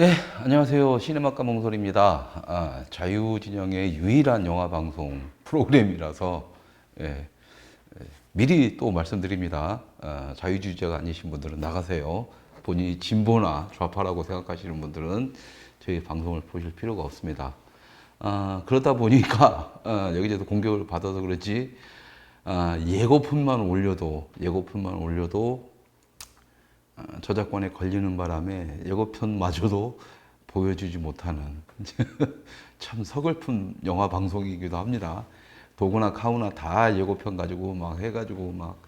예, 안녕하세요. 시네마카 몽솔입니다. 자유진영의 유일한 영화 방송 프로그램이라서 예, 미리 또 말씀드립니다. 자유주의자가 아니신 분들은 나가세요. 본인이 진보나 좌파라고 생각하시는 분들은 저희 방송을 보실 필요가 없습니다. 그러다 보니까 여기저기 공격을 받아서 그렇지 예고편만 올려도 저작권에 걸리는 바람에 예고편마저도 보여주지 못하는 참 서글픈 영화 방송이기도 합니다. 도구나 카우나 다 예고편 가지고 막 해가지고 막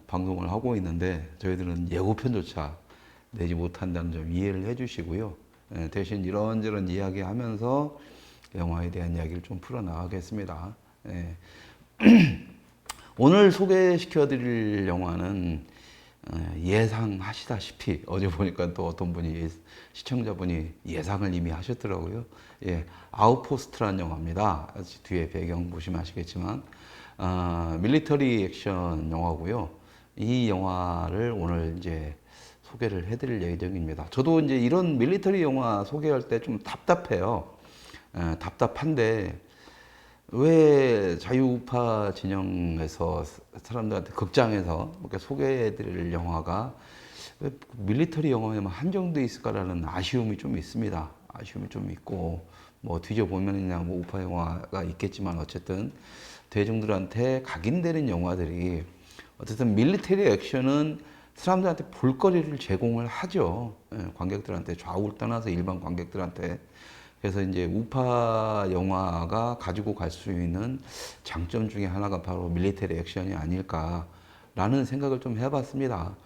방송을 하고 있는데 저희들은 예고편조차 내지 못한다는 점 이해를 해주시고요. 대신 이런저런 이야기하면서 영화에 대한 이야기를 좀 풀어나가겠습니다. 예. 오늘 소개시켜드릴 영화는 예상하시다시피 어제 보니까 또 어떤 분이 시청자분이 예상을 이미 하셨더라고요. 예, 아웃포스트라는 영화입니다. 뒤에 배경 보시면 아시겠지만 밀리터리 액션 영화고요. 이 영화를 오늘 이제 소개를 해드릴 예정입니다. 저도 이제 이런 밀리터리 영화 소개할 때 좀 답답해요. 답답한데 왜 자유우파 진영에서 사람들한테 극장에서 이렇게 소개해드릴 영화가 왜 밀리터리 영화에만 한정돼 있을까라는 아쉬움이 좀 있습니다. 아쉬움이 좀 있고 뭐 뒤져보면 그냥 뭐 우파 영화가 있겠지만 어쨌든 대중들한테 각인되는 영화들이 어쨌든 밀리터리 액션은 사람들한테 볼거리를 제공을 하죠. 관객들한테 좌우를 떠나서 일반 관객들한테. 그래서 이제 우파 영화가 가지고 갈 수 있는 장점 중에 하나가 바로 밀리터리 액션이 아닐까라는 생각을 좀 해봤습니다.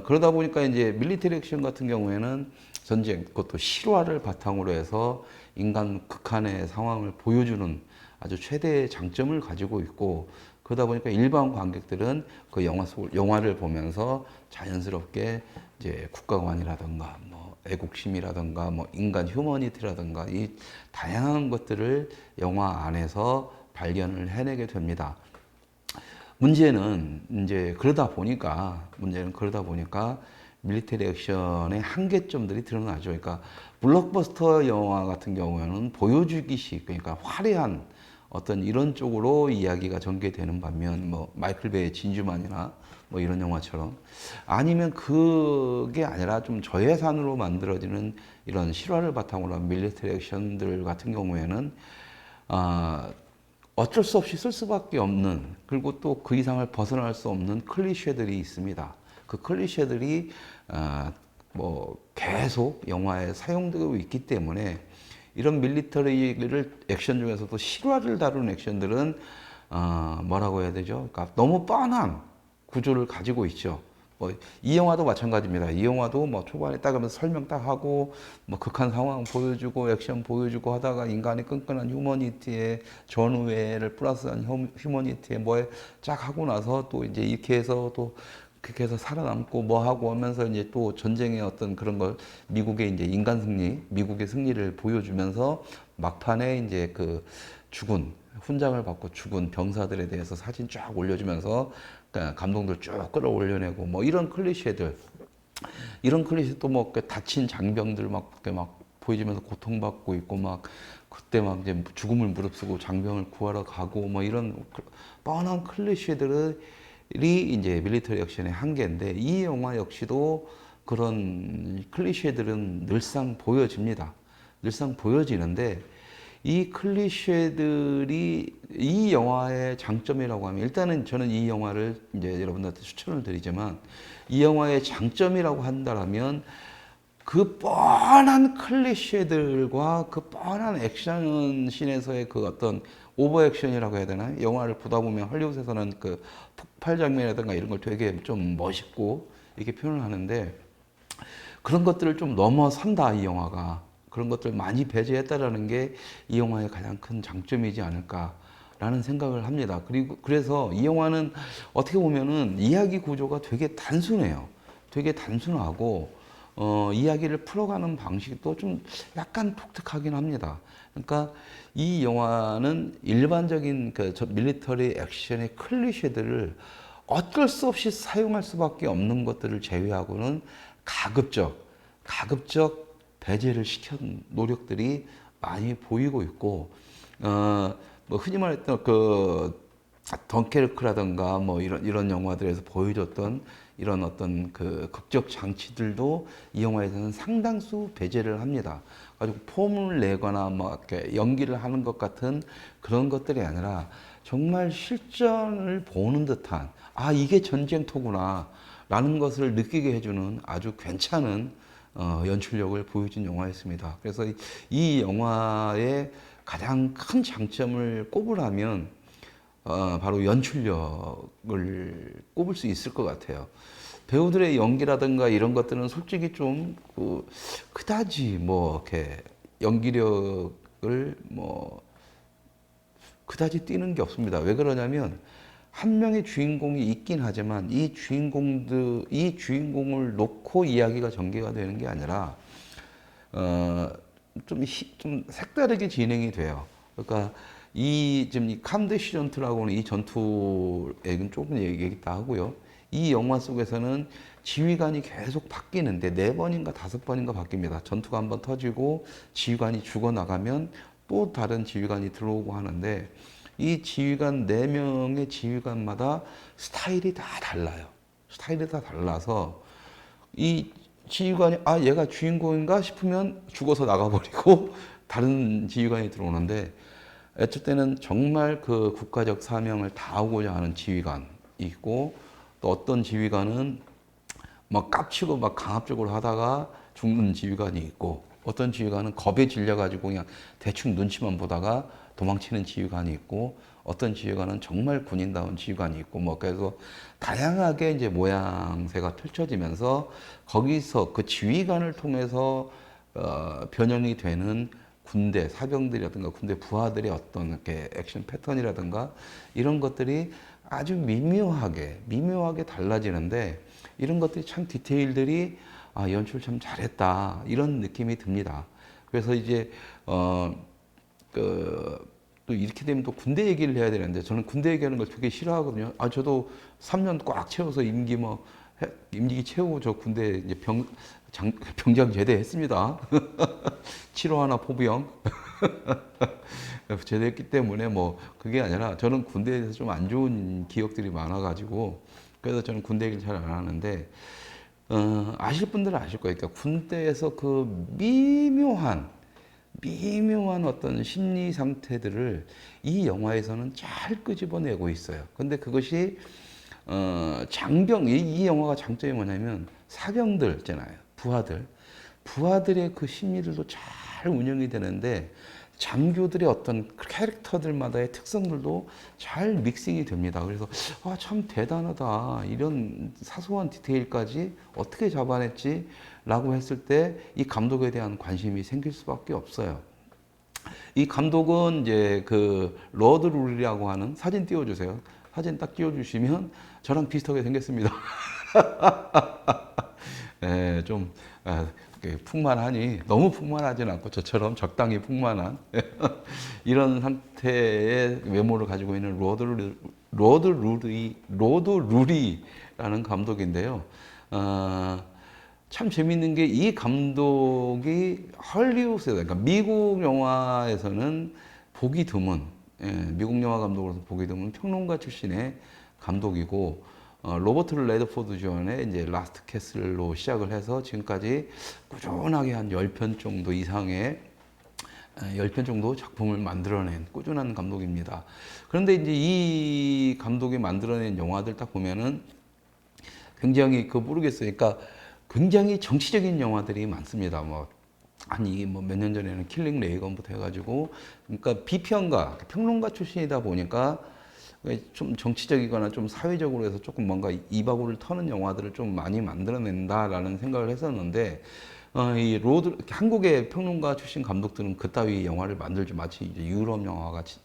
그러다 보니까 이제 밀리터리 액션 같은 경우에는 전쟁, 그것도 실화를 바탕으로 해서 인간 극한의 상황을 보여주는 아주 최대의 장점을 가지고 있고, 그러다 보니까 일반 관객들은 그 영화를 보면서 자연스럽게 이제 국가관이라든가 뭐 애국심이라든가 뭐 인간 휴머니티라든가 이 다양한 것들을 영화 안에서 발견을 해내게 됩니다. 문제는 그러다 보니까 밀리터리 액션의 한계점들이 드러나죠. 그러니까 블록버스터 영화 같은 경우에는 보여주기식, 그러니까 화려한 어떤 이런 쪽으로 이야기가 전개되는 반면 뭐 마이클 베이의 진주만이나 뭐 이런 영화처럼, 아니면 그게 아니라 좀 저예산으로 만들어지는 이런 실화를 바탕으로 한 밀리터리 액션들 같은 경우에는 아, 어쩔 수 없이 쓸 수밖에 없는, 그리고 또 그 이상을 벗어날 수 없는 클리셰들이 있습니다. 그 클리셰들이 뭐 계속 영화에 사용되고 있기 때문에 이런 밀리터리를 액션 중에서도 실화를 다루는 액션들은 뭐라고 해야 되죠? 그러니까 너무 뻔한 구조를 가지고 있죠. 뭐 이 영화도 마찬가지입니다. 이 영화도 뭐 초반에 딱 하면서 설명 딱 하고 뭐 극한 상황 보여주고 액션 보여주고 하다가 인간의 끈끈한 휴머니티에 전우애를 플러스한 휴머니티에 뭐에 쫙 하고 나서 또 이제 이렇게 해서 또 그렇게 해서 살아남고 뭐 하고 하면서 이제 또 전쟁의 어떤 그런 걸 미국의 이제 인간 승리, 미국의 승리를 보여주면서 막판에 이제 그 죽은 훈장을 받고 죽은 병사들에 대해서 사진 쫙 올려주면서 감동들 쭉 끌어올려내고 뭐 이런 클리셰 또 뭐 다친 장병들 막 보여주면서 고통받고 있고 막 그때 막 이제 죽음을 무릅쓰고 장병을 구하러 가고 뭐 이런 뻔한 클리셰들이 이제 밀리터리 액션의 한계인데, 이 영화 역시도 그런 클리셰들은 늘상 보여집니다. 늘상 보여지는데 이 클리셰들이 이 영화의 장점이라고 하면, 일단은 저는 이 영화를 이제 여러분들한테 추천을 드리지만, 이 영화의 장점이라고 한다면 그 뻔한 클리셰들과 그 뻔한 액션씬에서의 그 어떤 오버 액션이라고 해야 되나? 영화를 보다 보면 헐리우드에서는 그 폭발 장면이라든가 이런 걸 되게 좀 멋있고 이렇게 표현을 하는데, 그런 것들을 좀 넘어선다, 이 영화가. 그런 것들을 많이 배제했다라는 게 이 영화의 가장 큰 장점이지 않을까라는 생각을 합니다. 그리고 그래서 이 영화는 어떻게 보면은 이야기 구조가 되게 단순해요. 되게 단순하고 이야기를 풀어가는 방식도 좀 약간 독특하긴 합니다. 그러니까 이 영화는 일반적인 그 밀리터리 액션의 클리셰들을 어쩔 수 없이 사용할 수밖에 없는 것들을 제외하고는 가급적 배제를 시킨 노력들이 많이 보이고 있고, 뭐 흔히 말했던 그 덩케르크라든가 뭐 이런 영화들에서 보여줬던 이런 어떤 그 극적 장치들도 이 영화에서는 상당수 배제를 합니다. 가지고 폼을 내거나 뭐 이렇게 연기를 하는 것 같은 그런 것들이 아니라 정말 실전을 보는 듯한, 아 이게 전쟁터구나 라는 것을 느끼게 해주는 아주 괜찮은 연출력을 보여준 영화였습니다. 그래서 이 영화의 가장 큰 장점을 꼽으라면 바로 연출력을 꼽을 수 있을 것 같아요. 배우들의 연기라든가 이런 것들은 솔직히 좀 그다지 뭐 이렇게 연기력을 뭐 그다지 뛰는 게 없습니다. 왜 그러냐면 한 명의 주인공이 있긴 하지만 이 주인공을 놓고 이야기가 전개가 되는 게 아니라 좀 색다르게 진행이 돼요. 그러니까 지금 이 캄데시전투라고는 이 전투에는 조금 얘기했다 하고요. 이 영화 속에서는 지휘관이 계속 바뀌는데 4번인가 5번인가 바뀝니다. 전투가 한번 터지고 지휘관이 죽어나가면 또 다른 지휘관이 들어오고 하는데 이 지휘관 4명의 지휘관마다 스타일이 다 달라요. 스타일이 다 달라서 이 지휘관이 얘가 주인공인가 싶으면 죽어서 나가버리고 다른 지휘관이 들어오는데 어쩔 때는 정말 그 국가적 사명을 다하고자 하는 지휘관이 있고 또 어떤 지휘관은 막 깝치고 막 강압적으로 하다가 죽는 지휘관이 있고 어떤 지휘관은 겁에 질려가지고 그냥 대충 눈치만 보다가 도망치는 지휘관이 있고 어떤 지휘관은 정말 군인다운 지휘관이 있고 뭐 그래서 다양하게 이제 모양새가 펼쳐지면서 거기서 그 지휘관을 통해서 변형이 되는 군대 사병들이라든가 군대 부하들의 어떤 이렇게 액션 패턴이라든가 이런 것들이 아주 미묘하게 달라지는데 이런 것들이 참 디테일들이 연출 참 잘했다 이런 느낌이 듭니다. 그래서 이제 또 이렇게 되면 또 군대 얘기를 해야 되는데 저는 군대 얘기하는 걸 되게 싫어하거든요. 저도 3년 꽉 채워서 임기 채우고 저 군대 이제 병장 제대했습니다. 7호 하나 포부형 제대했기 때문에 뭐 그게 아니라 저는 군대에 대해서 좀 안 좋은 기억들이 많아가지고 그래서 저는 군대 얘기를 잘 안 하는데 아실 분들은 아실 거예요. 그러니까 군대에서 그 미묘한 어떤 심리 상태들을 이 영화에서는 잘 끄집어내고 있어요. 근데 그것이 이 영화가 장점이 뭐냐면 사병들 있잖아요. 부하들의 그 심리들도 잘 운영이 되는데 장교들의 어떤 캐릭터들마다의 특성들도 잘 믹싱이 됩니다. 그래서 참 대단하다. 이런 사소한 디테일까지 어떻게 잡아냈지? 라고 했을 때 이 감독에 대한 관심이 생길 수밖에 없어요. 이 감독은 이제 그 러드 룰이라고 하는 사진 띄워주세요. 사진 딱 띄워주시면 저랑 비슷하게 생겼습니다. 네, 좀 풍만하니 너무 풍만하진 않고 저처럼 적당히 풍만한 이런 상태의 외모를 가지고 있는 로드 루리라는 감독인데요. 참 재밌는 게 이 감독이 헐리우드에서 그러니까 미국 영화에서는 보기 드문 미국 영화 감독으로서 보기 드문 평론가 출신의 감독이고 로버트 레드포드 존의 이제 라스트 캐슬로 시작을 해서 지금까지 꾸준하게 한 10편 정도 이상의 10편 정도 작품을 만들어낸 꾸준한 감독입니다. 그런데 이제 이 감독이 만들어낸 영화들 딱 보면은 굉장히 모르겠어요. 그러니까 굉장히 정치적인 영화들이 많습니다. 이게 몇 년 전에는 킬링 레이건부터 해가지고 그러니까 비평가, 평론가 출신이다 보니까 좀 정치적이거나 좀 사회적으로 해서 조금 뭔가 이바구를 터는 영화들을 좀 많이 만들어낸다라는 생각을 했었는데 한국의 평론가 출신 감독들은 그따위 영화를 만들지 마치 이제 유럽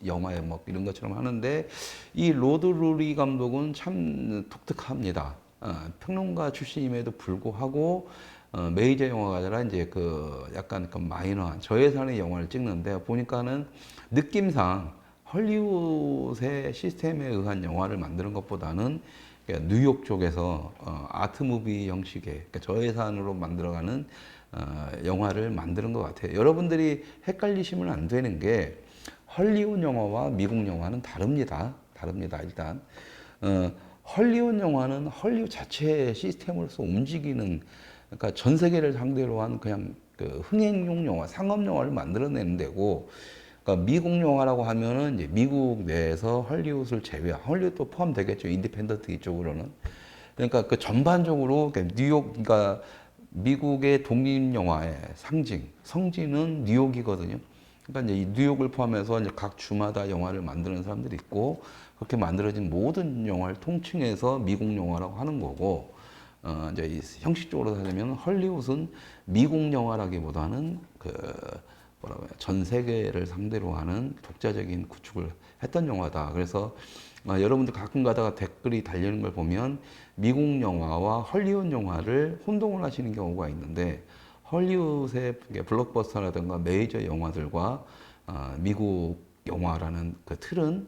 영화에 뭐 이런 것처럼 하는데 이 로드 루리 감독은 참 독특합니다. 평론가 출신임에도 불구하고 메이저 영화가 아니라 이제 약간 마이너한 저예산의 영화를 찍는데 보니까는 느낌상 헐리우드의 시스템에 의한 영화를 만드는 것보다는 뉴욕 쪽에서 아트무비 형식의 저예산으로 만들어가는 영화를 만드는 것 같아요. 여러분들이 헷갈리시면 안 되는 게 헐리우드 영화와 미국 영화는 다릅니다. 다릅니다. 일단 헐리우드 영화는 헐리우드 자체의 시스템으로서 움직이는 그러니까 전 세계를 상대로 한 그냥 그 흥행용 영화, 상업 영화를 만들어내는 데고 그러니까 미국 영화라고 하면은 이제 미국 내에서 헐리우드를 제외한 헐리우드도 포함되겠죠. 인디펜던트 이쪽으로는. 그러니까 그 전반적으로 뉴욕 그러니까 미국의 독립 영화의 상징, 성지는 뉴욕이거든요. 그러니까 이제 이 뉴욕을 포함해서 이제 각 주마다 영화를 만드는 사람들이 있고 그렇게 만들어진 모든 영화를 통칭해서 미국 영화라고 하는 거고 이제 이 형식적으로 하자면 헐리우드는 미국 영화라기보다는 그 뭐라고 해야 전 세계를 상대로 하는 독자적인 구축을 했던 영화다. 그래서 여러분들 가끔 가다가 댓글이 달리는 걸 보면 미국 영화와 헐리우드 영화를 혼동을 하시는 경우가 있는데 헐리우드의 블록버스터라든가 메이저 영화들과 미국 영화라는 그 틀은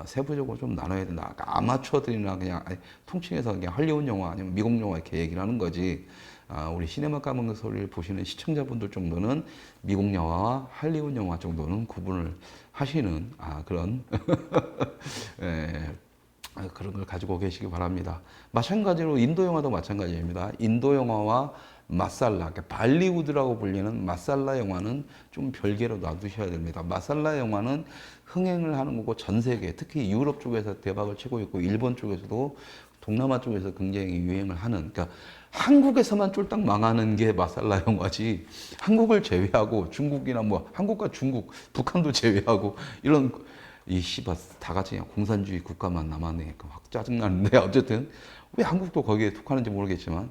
세부적으로 좀 나눠야 된다. 그러니까 아마추어들이나 그냥 통칭해서 그냥 헐리우드 영화 아니면 미국 영화 이렇게 얘기를 하는 거지. 우리 시네마 까먹는 소리를 보시는 시청자분들 정도는 미국 영화와 할리우드 영화 정도는 구분을 하시는 그런 예, 그런 걸 가지고 계시기 바랍니다. 마찬가지로 인도 영화도 마찬가지입니다. 인도 영화와 마살라, 그러니까 발리우드라고 불리는 마살라 영화는 좀 별개로 놔두셔야 됩니다. 마살라 영화는 흥행을 하는 거고 전 세계, 특히 유럽 쪽에서 대박을 치고 있고 일본 쪽에서도 동남아 쪽에서 굉장히 유행을 하는, 그러니까 한국에서만 쫄딱 망하는 게 마살라 영화지. 한국을 제외하고 중국이나 뭐 한국과 중국, 북한도 제외하고 이런 이 씨발 다 같이 그냥 공산주의 국가만 남았네. 확 짜증나는데 어쨌든 왜 한국도 거기에 속하는지 모르겠지만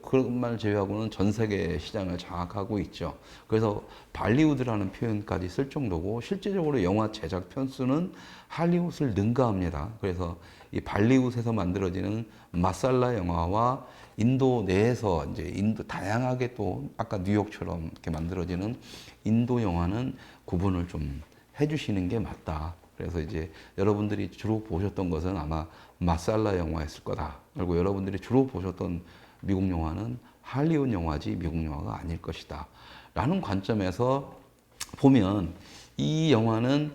그런 말 제외하고는 전 세계 시장을 장악하고 있죠. 그래서 발리우드라는 표현까지 쓸 정도고 실제적으로 영화 제작 편수는 할리우드를 능가합니다. 그래서 이 발리우드에서 만들어지는 마살라 영화와 인도 내에서 이제 인도 다양하게 또 아까 뉴욕처럼 이렇게 만들어지는 인도 영화는 구분을 좀 해주시는 게 맞다. 그래서 이제 여러분들이 주로 보셨던 것은 아마 마살라 영화였을 거다. 그리고 여러분들이 주로 보셨던 미국 영화는 할리우드 영화지 미국 영화가 아닐 것이다. 라는 관점에서 보면 이 영화는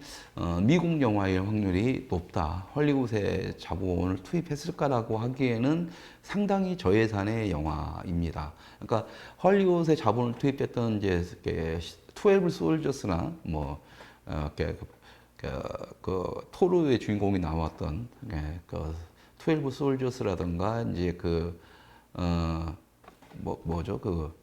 미국 영화일 확률이 높다. 헐리우드에 자본을 투입했을까라고 하기에는 상당히 저예산의 영화입니다. 그러니까 헐리우드에 자본을 투입했던 이제 12 솔저스나 뭐 토르의 주인공이 나왔던 그 12 솔저스라든가 이제 뭐죠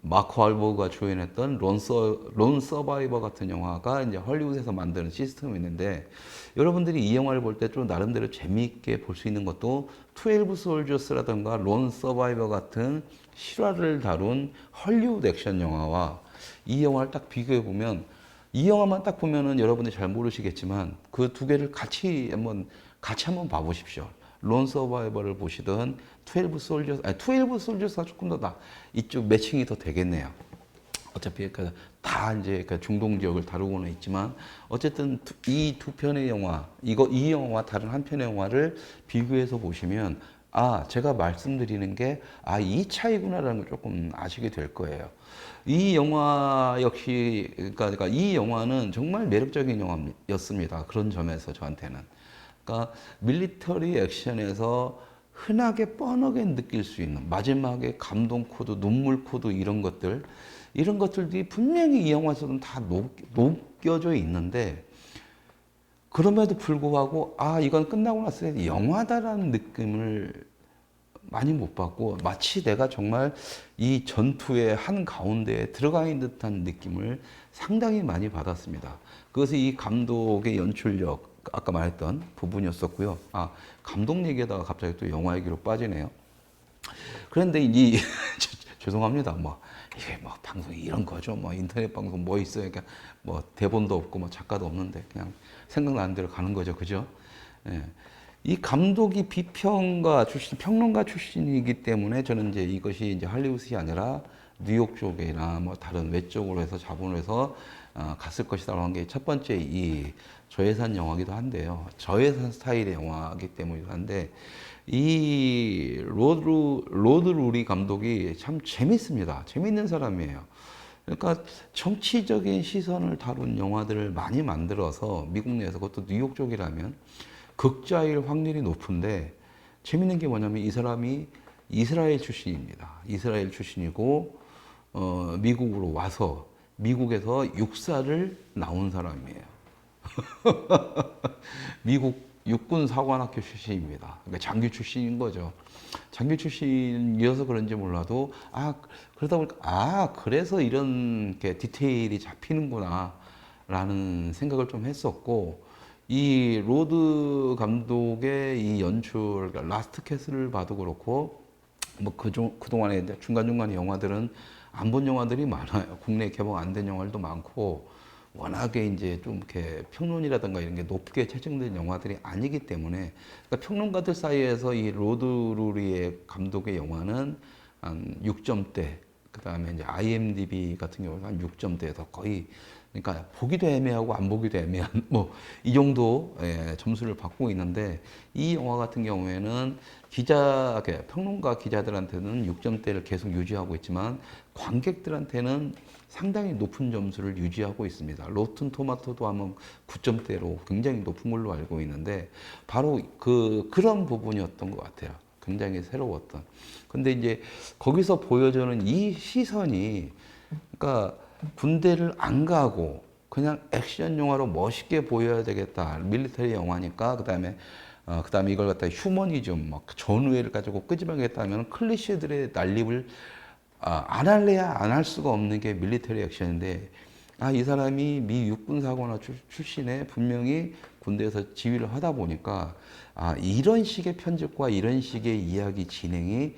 마크 월버그가 주연했던 론 서바이버 같은 영화가 이제 헐리우드에서 만드는 시스템이 있는데 여러분들이 이 영화를 볼 때 좀 나름대로 재미있게 볼 수 있는 것도 12 솔저스라든가 론 서바이버 같은 실화를 다룬 헐리우드 액션 영화와 이 영화를 딱 비교해 보면 이 영화만 딱 보면은 여러분들이 잘 모르시겠지만 그 두 개를 같이 한번 봐보십시오. 론 서바이벌을 보시든 12 솔저스, 아니 12 솔저스가 조금 더 이쪽 매칭이 더 되겠네요. 어차피 다 이제 중동 지역을 다루고는 있지만 어쨌든 이 두 편의 영화, 이 영화와 다른 한 편의 영화를 비교해서 보시면 제가 말씀드리는 게 이 차이구나라는 걸 조금 아시게 될 거예요. 이 영화 역시 그러니까 이 영화는 정말 매력적인 영화였습니다. 그런 점에서 저한테는. 그러니까 밀리터리 액션에서 흔하게 뻔하게 느낄 수 있는 마지막에 감동 코드, 눈물 코드 이런 것들이 분명히 이 영화에서는 다 녹여져 있는데 그럼에도 불구하고 이건 끝나고 났을 때 영화다라는 느낌을 많이 못 받고 마치 내가 정말 이 전투의 한 가운데에 들어가 있는 듯한 느낌을 상당히 많이 받았습니다. 그것이 이 감독의 연출력, 아까 말했던 부분이었었고요. 감독 얘기하다가 갑자기 또 영화 얘기로 빠지네요. 그런데 죄송합니다. 이게 방송이 이런 거죠. 인터넷 방송 있어요. 그러니까 대본도 없고 작가도 없는데 그냥 생각나는 대로 가는 거죠. 그죠? 예. 이 감독이 평론가 출신이기 때문에 저는 이제 이것이 이제 할리우드이 아니라 뉴욕 쪽이나 다른 외쪽으로 해서 자본을 해서 갔을 것이다라고 한 게 첫 번째 이 저예산 영화기도 한데요. 저예산 스타일의 영화이기 때문이기도 한데 이 로드 루리 감독이 참 재밌습니다. 재밌는 사람이에요. 그러니까 정치적인 시선을 다룬 영화들을 많이 만들어서 미국 내에서 그것도 뉴욕 쪽이라면 극자일 확률이 높은데 재밌는 게 뭐냐면 이 사람이 이스라엘 출신입니다. 이스라엘 출신이고 미국으로 와서 미국에서 육사를 나온 사람이에요. 미국 육군 사관학교 출신입니다. 그러니까 장교 출신인 거죠. 장교 출신이어서 그런지 몰라도 그러다 보니까 그래서 이런 게 디테일이 잡히는구나 라는 생각을 좀 했었고 이 로드 감독의 이 연출 그러니까 라스트 캐슬을 봐도 그렇고 뭐 그동안에 중간중간에 영화들은 안 본 영화들이 많아요. 국내 개봉 안 된 영화들도 많고 워낙에 이제 좀 이렇게 평론이라든가 이런 게 높게 채점된 영화들이 아니기 때문에 그러니까 평론가들 사이에서 이 로드 루리의 감독의 영화는 한 6점대 그다음에 이제 IMDb 같은 경우는 한 6점대에서 거의 그러니까 보기도 애매하고 안 보기도 애매한 뭐 이 정도 점수를 받고 있는데 이 영화 같은 경우에는 평론가 기자들한테는 6점대를 계속 유지하고 있지만 관객들한테는 상당히 높은 점수를 유지하고 있습니다. 로튼 토마토도 아마 9점대로 굉장히 높은 걸로 알고 있는데 바로 그런 부분이었던 것 같아요. 굉장히 새로웠던. 근데 이제 거기서 보여주는 이 시선이 그러니까 군대를 안 가고 그냥 액션 영화로 멋있게 보여야 되겠다. 밀리터리 영화니까 그다음에 이걸 갖다 휴머니즘 막 전우회를 가지고 끄집어내겠다면 클리셰들의 난립을 안 할래야 안 할 수가 없는 게 밀리터리 액션인데 이 사람이 미 육군 사관학 출신에 분명히 군대에서 지휘를 하다 보니까 이런 식의 편집과 이런 식의 이야기 진행이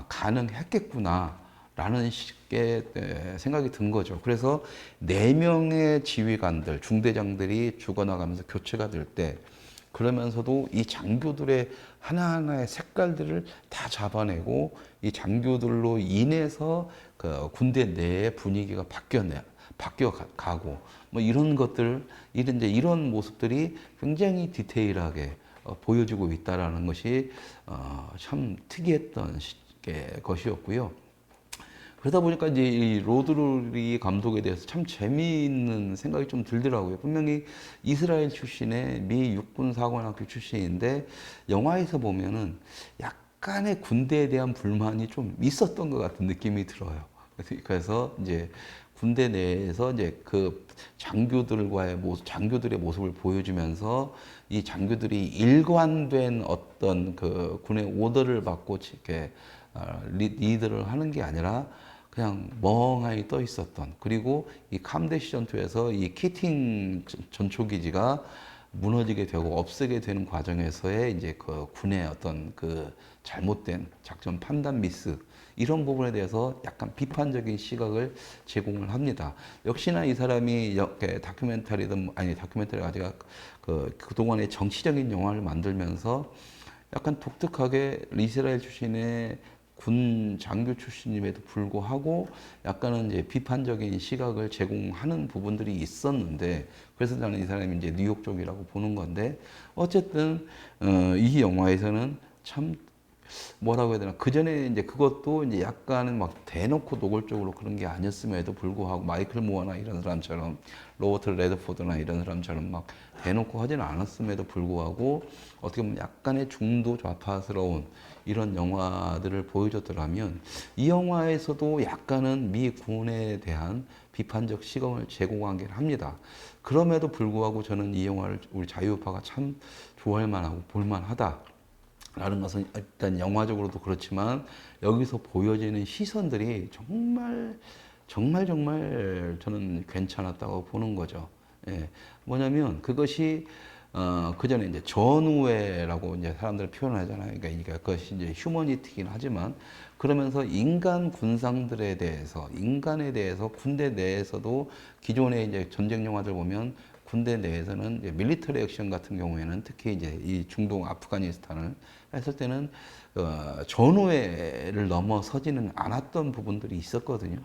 가능했겠구나. 라는 식의 생각이 든 거죠. 그래서 4명의 지휘관들, 중대장들이 죽어나가면서 교체가 될 때, 그러면서도 이 장교들의 하나하나의 색깔들을 다 잡아내고, 이 장교들로 인해서 그 군대 내의 분위기가 바뀌어가고, 뭐 이런 것들, 이런 모습들이 굉장히 디테일하게 보여지고 있다라는 것이 참 특이했던 것이었고요. 그러다 보니까 이제 이 로드루리 감독에 대해서 참 재미있는 생각이 좀 들더라고요. 분명히 이스라엘 출신의 미 육군 사관학교 출신인데 영화에서 보면은 약간의 군대에 대한 불만이 좀 있었던 것 같은 느낌이 들어요. 그래서 이제 군대 내에서 이제 그 장교들의 모습을 보여주면서 이 장교들이 일관된 어떤 그 군의 오더를 받고 이렇게 리드를 하는 게 아니라 그냥 멍하니 떠 있었던 그리고 이 캄데시전2에서 이 키팅 전초기지가 무너지게 되고 없애게 되는 과정에서의 이제 그 군의 어떤 그 잘못된 작전 판단 미스 이런 부분에 대해서 약간 비판적인 시각을 제공을 합니다. 역시나 이 사람이 다큐멘터리가 아니라 그동안의 정치적인 영화를 만들면서 약간 독특하게 이스라엘 출신의 군 장교 출신임에도 불구하고 약간은 이제 비판적인 시각을 제공하는 부분들이 있었는데 그래서 저는 이 사람이 이제 뉴욕 쪽이라고 보는 건데 어쨌든 이 영화에서는 참 뭐라고 해야 되나 그 전에 이제 그것도 이제 약간은 막 대놓고 노골적으로 그런 게 아니었음에도 불구하고 마이클 무어나 이런 사람처럼 로버트 레드포드나 이런 사람처럼 막 대놓고 하지는 않았음에도 불구하고 어떻게 보면 약간의 중도 좌파스러운 이런 영화들을 보여줬더라면 이 영화에서도 약간은 미 군에 대한 비판적 시각을 제공하긴 합니다. 그럼에도 불구하고 저는 이 영화를 우리 자유우파가 참 좋아할 만하고 볼만하다. 라는 것은 일단 영화적으로도 그렇지만 여기서 보여지는 시선들이 정말 저는 괜찮았다고 보는 거죠. 예. 뭐냐면 그것이 그 전에 이제 전우회라고 이제 사람들 표현하잖아요. 그러니까 그것이 이제 휴머니티긴 하지만 그러면서 인간에 대해서 군대 내에서도 기존의 이제 전쟁 영화들 보면 군대 내에서는 이제 밀리터리 액션 같은 경우에는 특히 이제 이 중동 아프가니스탄을 했을 때는 전우회를 넘어서지는 않았던 부분들이 있었거든요.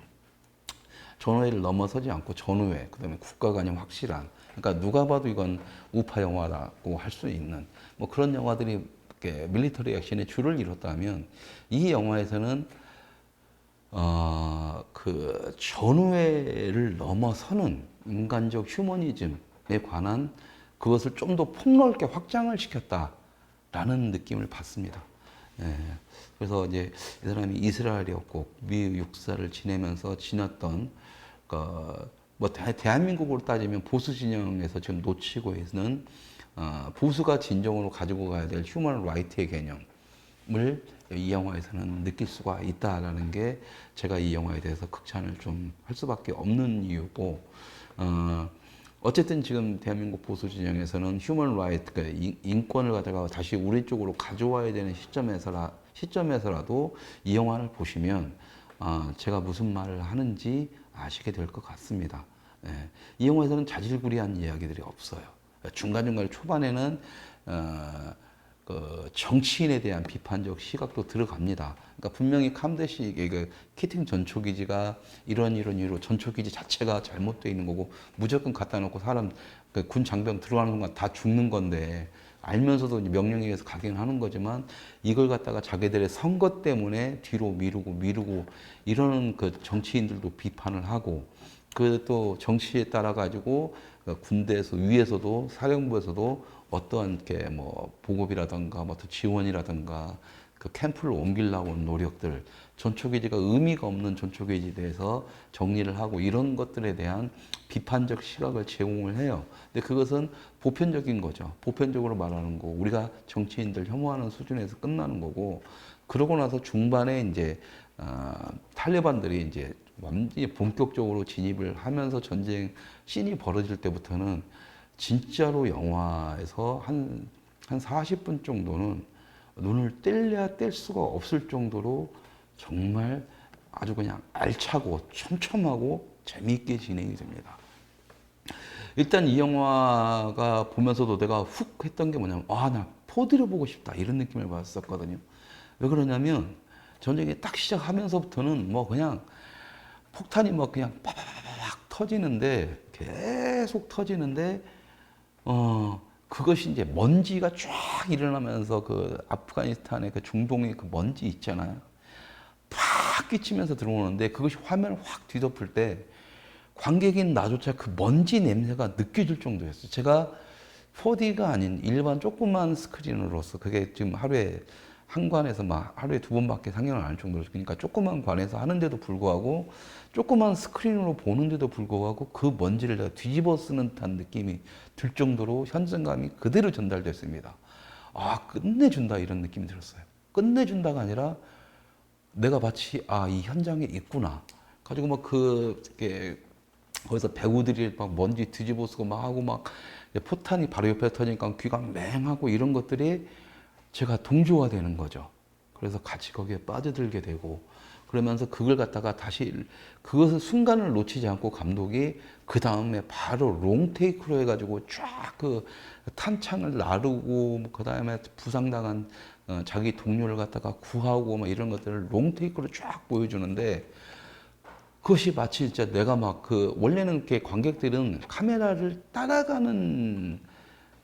전우회를 넘어서지 않고 전우회, 그다음에 국가 관념 확실한. 그러니까 누가 봐도 이건 우파 영화라고 할 수 있는 뭐 그런 영화들이 밀리터리 액션의 줄을 이뤘다면 이 영화에서는 그 전우회를 넘어서는 인간적 휴머니즘에 관한 그것을 좀 더 폭넓게 확장을 시켰다라는 느낌을 받습니다. 예. 그래서 이제 이 사람이 이스라엘이었고 미국 육사를 지내면서 지났던 뭐 대한민국으로 따지면 보수 진영에서 지금 놓치고 있는 보수가 진정으로 가지고 가야 될 휴먼 라이트의 개념을 이 영화에서는 느낄 수가 있다라는 게 제가 이 영화에 대해서 극찬을 좀 할 수밖에 없는 이유고, 어쨌든 지금 대한민국 보수 진영에서는 휴먼 라이트, 그러니까 인권을 가져가 다시 우리 쪽으로 가져와야 되는 시점에서라도 이 영화를 보시면 제가 무슨 말을 하는지 아시게 될 것 같습니다. 예. 이 영화에서는 자질구레한 이야기들이 없어요. 중간중간 초반에는 그 정치인에 대한 비판적 시각도 들어갑니다. 그러니까 분명히 캄데시 그 키팅 전초기지가 이런 이유로 전초기지 자체가 잘못되어 있는 거고 무조건 갖다 놓고 사람 그 군 장병 들어가는 순간 다 죽는 건데 알면서도 명령에 의해서 가긴 하는 거지만 이걸 갖다가 자기들의 선거 때문에 뒤로 미루고 이러는 그 정치인들도 비판을 하고 그 또 정치에 따라 가지고 군대에서 위에서도 사령부에서도 어떠한 게 뭐 보급이라든가 뭐 지원이라든가 그 캠프를 옮기려고 하는 노력들, 전초기지가 의미가 없는 전초기지에 대해서 정리를 하고 이런 것들에 대한 비판적 시각을 제공을 해요. 근데 그것은 보편적인 거죠. 보편적으로 말하는 거, 우리가 정치인들 혐오하는 수준에서 끝나는 거고, 그러고 나서 중반에 이제 탈레반들이 이제 완전히 본격적으로 진입을 하면서 전쟁 씬이 벌어질 때부터는 진짜로 영화에서 한 40분 정도는 눈을 뗄래야 뗄 수가 없을 정도로 정말 아주 그냥 알차고 촘촘하고 재미있게 진행이 됩니다. 일단 이 영화가 보면서도 내가 훅 했던 게 뭐냐면 나 포드를 보고 싶다 이런 느낌을 받았었거든요. 왜 그러냐면 전쟁이 딱 시작하면서부터는 뭐 그냥 폭탄이 막 그냥 빠바바박 터지는데 계속 터지는데 그것이 이제 먼지가 쫙 일어나면서 그 아프가니스탄의 그 중동의 그 먼지 있잖아요. 팍 끼치면서 들어오는데 그것이 화면을 확 뒤덮을 때 관객인 나조차 그 먼지 냄새가 느껴질 정도였어요. 제가 4D가 아닌 일반 조그만 스크린으로서 그게 지금 하루에 한 관에서 막 하루에 2번밖에 상영을 안 할 정도로 그러니까 조그만 관에서 하는데도 불구하고 조그만 스크린으로 보는데도 불구하고 그 먼지를 내가 뒤집어 쓰는 듯한 느낌이 들 정도로 현장감이 그대로 전달됐습니다. 끝내준다 이런 느낌이 들었어요. 끝내준다가 아니라 내가 마치 이 현장에 있구나. 가지고 막 거기서 배우들이 막 먼지 뒤집어 쓰고 막 하고 막 포탄이 바로 옆에 터지니까 귀가 맹하고 이런 것들이 제가 동조가 되는 거죠. 그래서 같이 거기에 빠져들게 되고 그러면서 그걸 갖다가 다시 그것을 순간을 놓치지 않고 감독이 그 다음에 바로 롱테이크로 해가지고 쫙 그 탄창을 나르고 그 다음에 부상당한 자기 동료를 갖다가 구하고 막 이런 것들을 롱테이크로 쫙 보여주는데 그것이 마치 진짜 내가 막 원래는 이렇게 관객들은 카메라를 따라가는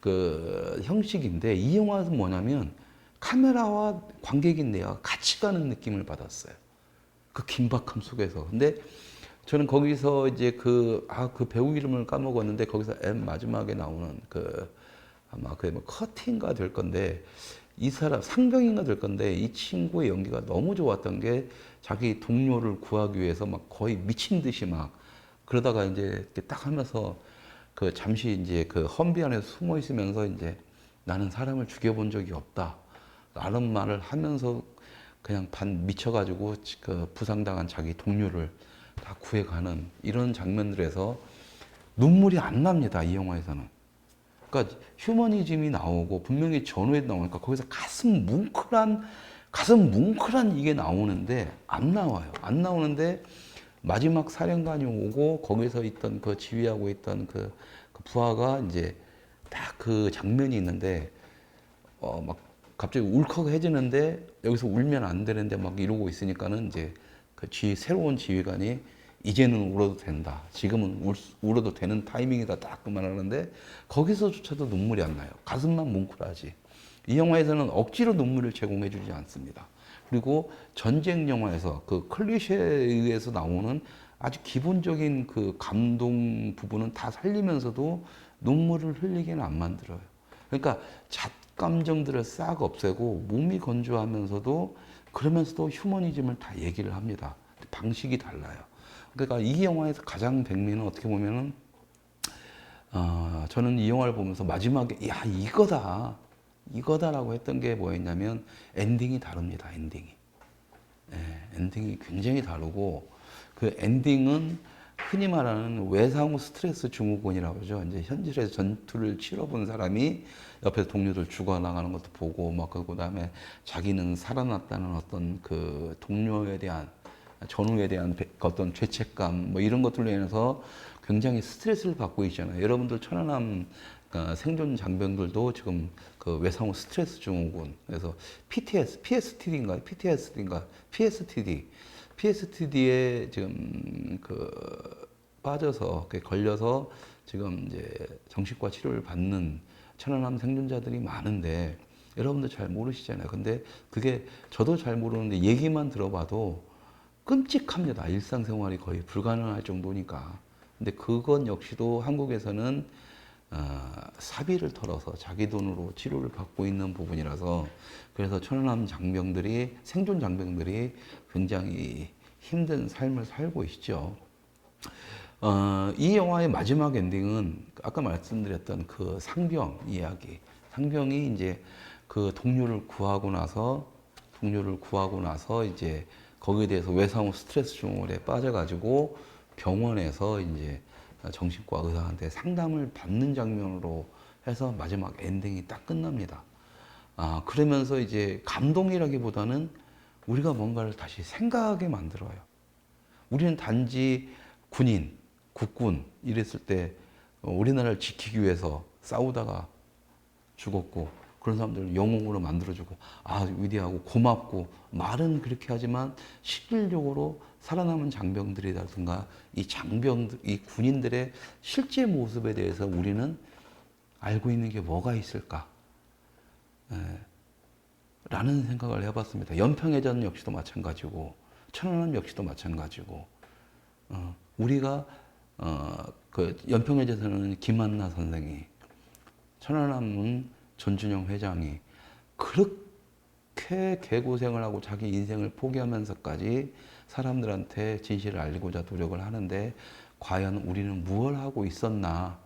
그 형식인데 이 영화는 뭐냐면 카메라와 관객인 내가 같이 가는 느낌을 받았어요. 그 긴박함 속에서. 근데 저는 거기서 이제 그 배우 이름을 까먹었는데 거기서 맨 마지막에 나오는 아마 그게 뭐 커팅가 될 건데 이 사람 상병인가 될 건데 이 친구의 연기가 너무 좋았던 게 자기 동료를 구하기 위해서 막 거의 미친 듯이 막 그러다가 이제 이렇게 딱 하면서 잠시 이제 험비 안에 숨어 있으면서 이제 나는 사람을 죽여본 적이 없다. 라는 말을 하면서 그냥 미쳐가지고 부상당한 자기 동료를 다 구해가는 이런 장면들에서 눈물이 안 납니다. 이 영화에서는. 그러니까 휴머니즘이 나오고 분명히 전후에 나오니까 거기서 가슴 뭉클한 이게 나오는데 안 나와요. 안 나오는데 마지막 사령관이 오고 거기서 있던 지휘하고 있던 그 부하가 이제 딱 그 장면이 있는데 막 갑자기 울컥해지는데 여기서 울면 안 되는데 막 이러고 있으니까는 이제 새로운 지휘관이 이제는 울어도 된다. 지금은 울어도 되는 타이밍이다. 딱 그 말하는데 거기서조차도 눈물이 안 나요. 가슴만 뭉클하지. 이 영화에서는 억지로 눈물을 제공해 주지 않습니다. 그리고 전쟁 영화에서 그 클리셰에 의해서 나오는 아주 기본적인 그 감동 부분은 다 살리면서도 눈물을 흘리게는 안 만들어요. 그러니까 감정들을 싹 없애고 몸이 건조하면서도 그러면서도 휴머니즘을 다 얘기를 합니다. 방식이 달라요. 그러니까 이 영화에서 가장 백미는 어떻게 보면은 저는 이 영화를 보면서 마지막에 야 이거다라고 했던 게 뭐였냐면 엔딩이 다릅니다. 엔딩이. 예, 엔딩이 굉장히 다르고 그 엔딩은 흔히 말하는 외상후 스트레스 증후군이라고 하죠. 이제 현실에서 전투를 치러본 사람이 옆에서 동료들 죽어나가는 것도 보고 막 그다음에 자기는 살아났다는 어떤 그 동료에 대한 전우에 대한 어떤 죄책감 뭐 이런 것들로 인해서 굉장히 스트레스를 받고 있잖아요. 여러분들 천안함 생존 장병들도 지금 그 외상후 스트레스 증후군 그래서 PSTD에 지금 그 빠져서 걸려서 지금 이제 정신과 치료를 받는 천안함 생존자들이 많은데 여러분들 잘 모르시잖아요. 근데 그게 저도 잘 모르는데 얘기만 들어봐도 끔찍합니다. 일상생활이 거의 불가능할 정도니까. 근데 그건 역시도 한국에서는 사비를 털어서 자기 돈으로 치료를 받고 있는 부분이라서 그래서 천안함 장병들이 생존 장병들이 굉장히 힘든 삶을 살고 있죠. 이 영화의 마지막 엔딩은 아까 말씀드렸던 그 상병 이야기. 상병이 이제 그 동료를 구하고 나서 이제 거기에 대해서 외상후 스트레스 증후군에 빠져가지고 병원에서 이제 정신과 의사한테 상담을 받는 장면으로 해서 마지막 엔딩이 딱 끝납니다. 그러면서 이제 감동이라기보다는 우리가 뭔가를 다시 생각하게 만들어요. 우리는 단지 군인, 국군 이랬을 때 우리나라를 지키기 위해서 싸우다가 죽었고 그런 사람들을 영웅으로 만들어주고 위대하고 고맙고 말은 그렇게 하지만 실질적으로 살아남은 장병들이라든가 이 군인들의 실제 모습에 대해서 우리는 알고 있는 게 뭐가 있을까? 라는 생각을 해봤습니다. 연평해전 역시도 마찬가지고 천안함 역시도 마찬가지고 우리가 그 연평해전에서는 김한나 선생이 천안함은 전준영 회장이 그렇게 개고생을 하고 자기 인생을 포기하면서까지 사람들한테 진실을 알리고자 노력을 하는데 과연 우리는 무엇을 하고 있었나?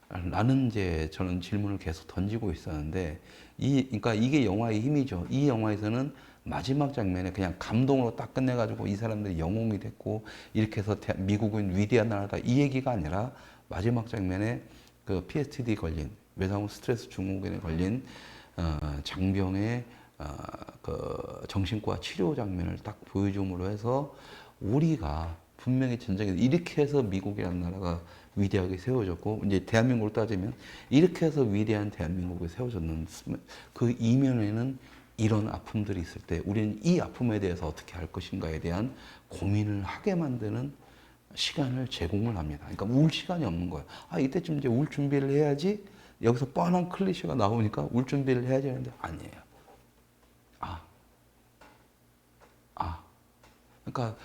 라는 이제 저는 질문을 계속 던지고 있었는데 그러니까 이게 영화의 힘이죠. 이 영화에서는 마지막 장면에 그냥 감동으로 딱 끝내가지고 이 사람들이 영웅이 됐고 이렇게 해서 미국은 위대한 나라다 이 얘기가 아니라 마지막 장면에 그 PSTD 걸린 외상후 스트레스 증후군에 걸린 장병의 그 정신과 치료 장면을 딱 보여줌으로 해서 우리가 분명히 전쟁에서 이렇게 해서 미국이라는 나라가 위대하게 세워졌고 이제 대한민국으로 따지면 이렇게 해서 위대한 대한민국이 세워졌는 그 이면에는 이런 아픔들이 있을 때 우리는 이 아픔에 대해서 어떻게 할 것인가에 대한 고민을 하게 만드는 시간을 제공을 합니다. 그러니까 울 시간이 없는 거예요. 이때쯤 이제 울 준비를 해야지. 여기서 뻔한 클리셰가 나오니까 울 준비를 해야지 하는데 아니에요. 그러니까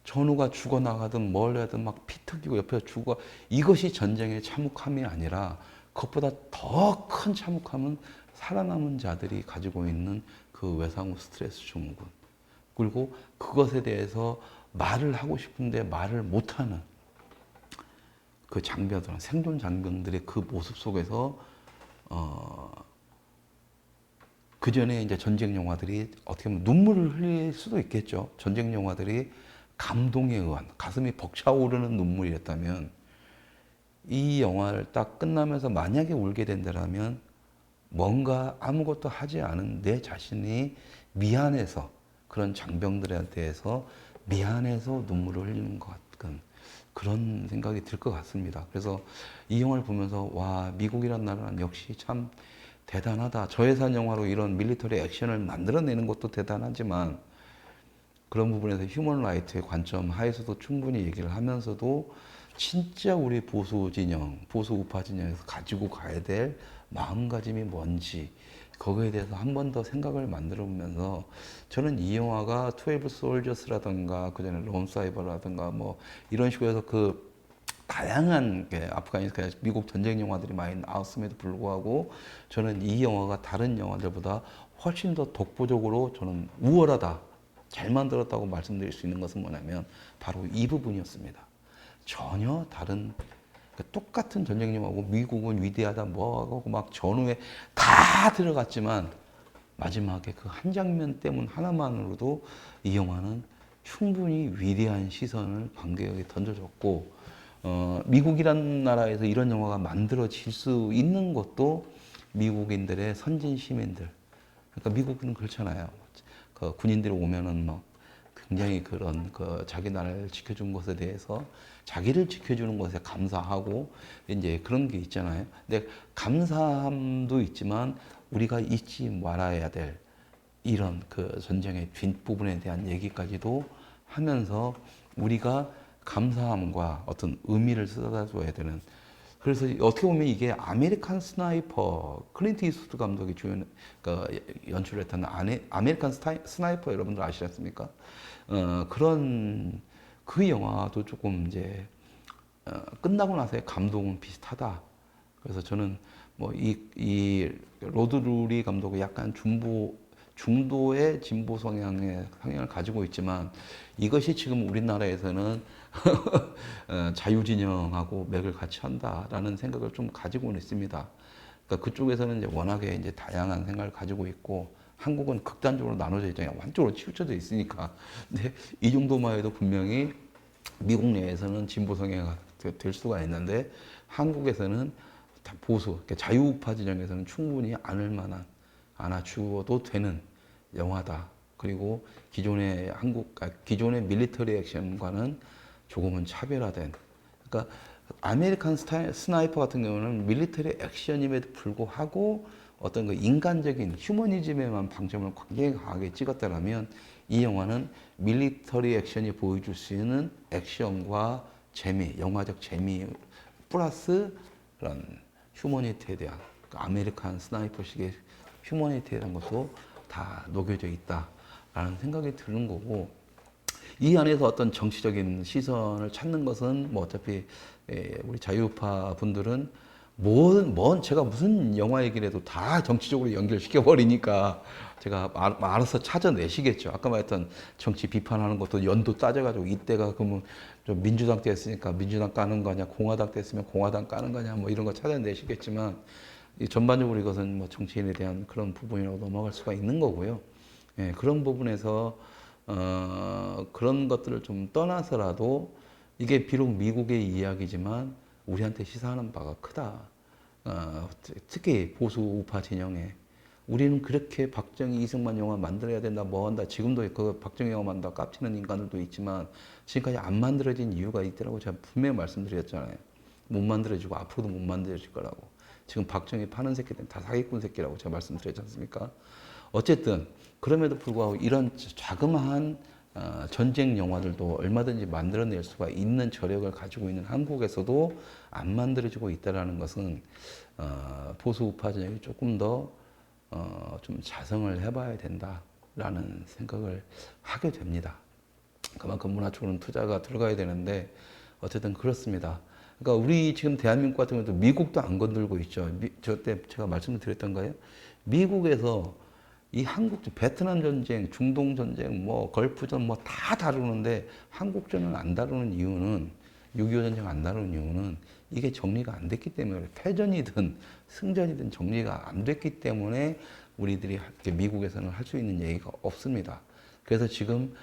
전우가 죽어나가든 뭘 하든 막 피 튀기고 옆에서 죽어 이것이 전쟁의 참혹함이 아니라 그것보다 더 큰 참혹함은 살아남은 자들이 가지고 있는 그 외상후 스트레스 증후군 그리고 그것에 대해서 말을 하고 싶은데 말을 못하는 그 장병들, 생존 장병들의 그 모습 속에서 그 전에 이제 전쟁 영화들이 어떻게 보면 눈물을 흘릴 수도 있겠죠. 전쟁 영화들이 감동에 의한 가슴이 벅차오르는 눈물이었다면 이 영화를 딱 끝나면서 만약에 울게 된다면 뭔가 아무것도 하지 않은 내 자신이 미안해서 그런 장병들에 대해서 미안해서 눈물을 흘리는 것 같은 그런 생각이 들 것 같습니다. 그래서 이 영화를 보면서 와 미국이란 나라는 역시 참 대단하다. 저예산 영화로 이런 밀리터리 액션을 만들어내는 것도 대단하지만 그런 부분에서 휴먼 라이트의 관점 하에서도 충분히 얘기를 하면서도 진짜 우리 보수 진영, 보수 우파 진영에서 가지고 가야 될 마음가짐이 뭔지 거기에 대해서 한 번 더 생각을 만들어 보면서 저는 이 영화가 12 솔저스라든가 그전에 론 사이버라든가 뭐 이런 식으로 해서 그 다양한 아프가니스탄 미국 전쟁 영화들이 많이 나왔음에도 불구하고 저는 이 영화가 다른 영화들보다 훨씬 더 독보적으로 저는 우월하다, 잘 만들었다고 말씀드릴 수 있는 것은 뭐냐면 바로 이 부분이었습니다. 전혀 다른 똑같은 전쟁 영화고 미국은 위대하다 뭐하고 막 전후에 다 들어갔지만 마지막에 그 한 장면 때문 하나만으로도 이 영화는 충분히 위대한 시선을 관객에게 던져줬고 미국이란 나라에서 이런 영화가 만들어질 수 있는 것도 미국인들의 선진 시민들. 그러니까 미국은 그렇잖아요. 그 군인들이 오면은 막 굉장히 그런 그 자기 나라를 지켜준 것에 대해서 자기를 지켜주는 것에 감사하고 이제 그런 게 있잖아요. 근데 감사함도 있지만 우리가 잊지 말아야 될 이런 그 전쟁의 뒷부분에 대한 얘기까지도 하면서 우리가 감사함과 어떤 의미를 쏟아줘야 되는 그래서 어떻게 보면 이게 아메리칸 스나이퍼 클린트 이스트우드 감독이 주연 연출했던 아메리칸 스나이퍼 여러분들 아시지 않습니까? 그런 그 영화도 조금 이제 끝나고 나서의 감동은 비슷하다. 그래서 저는 뭐 이 로드 루리 감독이 약간 중도의 진보 성향을 가지고 있지만 이것이 지금 우리나라에서는 자유진영하고 맥을 같이 한다라는 생각을 좀 가지고는 있습니다. 그러니까 그쪽에서는 이제 워낙에 이제 다양한 생각을 가지고 있고 한국은 극단적으로 나눠져 있잖아요. 한쪽으로 치우쳐져 있으니까. 근데 이 정도만 해도 분명히 미국 내에서는 진보 성향이 될 수가 있는데 한국에서는 다 보수, 그러니까 자유우파 진영에서는 충분히 안을 만한 안아주어도 되는 영화다. 그리고 기존의 밀리터리 액션과는 조금은 차별화된. 그러니까 아메리칸 스나이퍼 같은 경우는 밀리터리 액션임에도 불구하고 어떤 그 인간적인 휴머니즘에만 방점을 굉장히 강하게 찍었다면 이 영화는 밀리터리 액션이 보여줄 수 있는 액션과 재미, 영화적 재미 플러스 그런 휴머니티에 대한 아메리칸 스나이퍼식의 휴머니티에 대한 것도 다 녹여져 있다라는 생각이 드는 거고 이 안에서 어떤 정치적인 시선을 찾는 것은 뭐 어차피 우리 자유우파 분들은 제가 무슨 영화 얘기를 해도 다 정치적으로 연결시켜 버리니까 제가 알아서 찾아내시겠죠. 아까 말했던 정치 비판하는 것도 연도 따져가지고 이때가 그러면 좀 민주당 때 했으니까 민주당 까는 거냐, 공화당 때 했으면 공화당 까는 거냐, 뭐 이런 거 찾아내시겠지만 전반적으로 이것은 뭐 정치인에 대한 그런 부분이라고 넘어갈 수가 있는 거고요. 예, 그런 부분에서 그런 것들을 좀 떠나서라도 이게 비록 미국의 이야기지만 우리한테 시사하는 바가 크다. 특히 보수 우파 진영에 우리는 그렇게 박정희 이승만 영화 만들어야 된다 뭐 한다 지금도 그 박정희 영화 만다 깝치는 인간들도 있지만 지금까지 안 만들어진 이유가 있더라고 제가 분명히 말씀드렸잖아요. 못 만들어지고 앞으로도 못 만들어질 거라고. 지금 박정희 파는 새끼들은 다 사기꾼 새끼라고 제가 말씀드렸지 않습니까? 어쨌든 그럼에도 불구하고 이런 자그마한 전쟁 영화들도 얼마든지 만들어낼 수가 있는 저력을 가지고 있는 한국에서도 안 만들어지고 있다는 것은 보수 우파 진영이 조금 더 좀 자성을 해봐야 된다라는 생각을 하게 됩니다. 그만큼 문화 쪽으로는 투자가 들어가야 되는데 어쨌든 그렇습니다. 그러니까 우리 지금 대한민국 같은 경우도 미국도 안 건들고 있죠. 저때 제가 말씀을 드렸던가요? 미국에서 이 한국 베트남 전쟁, 중동 전쟁, 뭐 걸프전 뭐 다 다루는데 한국전은 안 다루는 이유는 6.25 전쟁 안 다루는 이유는 이게 정리가 안 됐기 때문에 패전이든 승전이든 정리가 안 됐기 때문에 우리들이 미국에서는 할 수 있는 얘기가 없습니다. 그래서 지금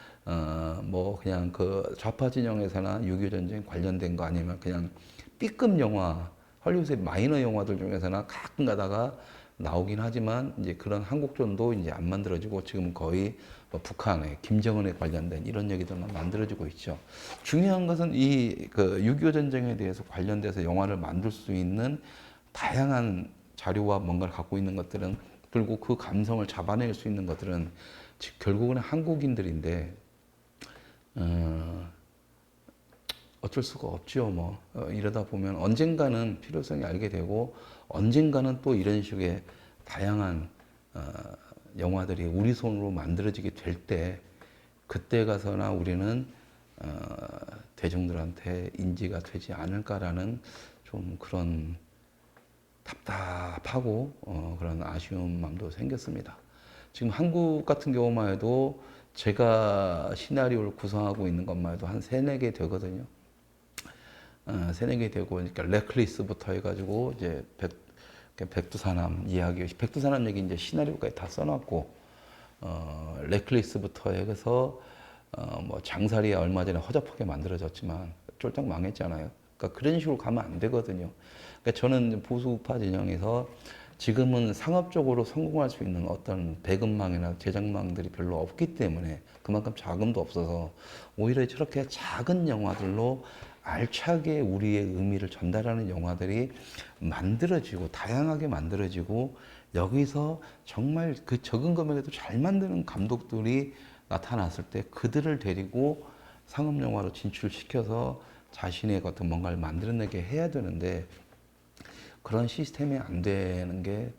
뭐 그냥 그 좌파 진영에서나 6.25 전쟁 관련된 거 아니면 그냥 B급 영화, 헐리우드의 마이너 영화들 중에서나 가끔 가다가 나오긴 하지만 이제 그런 한국전도 이제 안 만들어지고 지금 거의 뭐 북한에 김정은에 관련된 이런 얘기들만 만들어지고 있죠. 중요한 것은 이 그 6.25 전쟁에 대해서 관련돼서 영화를 만들 수 있는 다양한 자료와 뭔가를 갖고 있는 것들은 그리고 그 감성을 잡아낼 수 있는 것들은 결국은 한국인들인데 어쩔 수가 없죠. 뭐 이러다 보면 언젠가는 필요성이 알게 되고 언젠가는 또 이런 식의 다양한 영화들이 우리 손으로 만들어지게 될 때 그때 가서나 우리는 대중들한테 인지가 되지 않을까라는 좀 그런 답답하고 그런 아쉬운 마음도 생겼습니다. 지금 한국 같은 경우만 해도 제가 시나리오를 구성하고 있는 것만 해도 한 세네 개 되거든요. 세네 개 되고, 그러니까 레클리스부터 해가지고 이제 백두산함 이야기, 백두산함 얘기 이제 시나리오까지 다 써놨고, 레클리스부터 해서 뭐 장사리야 얼마 전에 허접하게 만들어졌지만 쫄딱 망했잖아요. 그러니까 그런 식으로 가면 안 되거든요. 그러니까 저는 보수우파 진영에서 지금은 상업적으로 성공할 수 있는 어떤 배급망이나 제작망들이 별로 없기 때문에 그만큼 자금도 없어서 오히려 저렇게 작은 영화들로 알차게 우리의 의미를 전달하는 영화들이 만들어지고 다양하게 만들어지고 여기서 정말 그 적은 금액에도 잘 만드는 감독들이 나타났을 때 그들을 데리고 상업 영화로 진출시켜서 자신의 어떤 뭔가를 만들어내게 해야 되는데 그런 시스템이 안 되는 게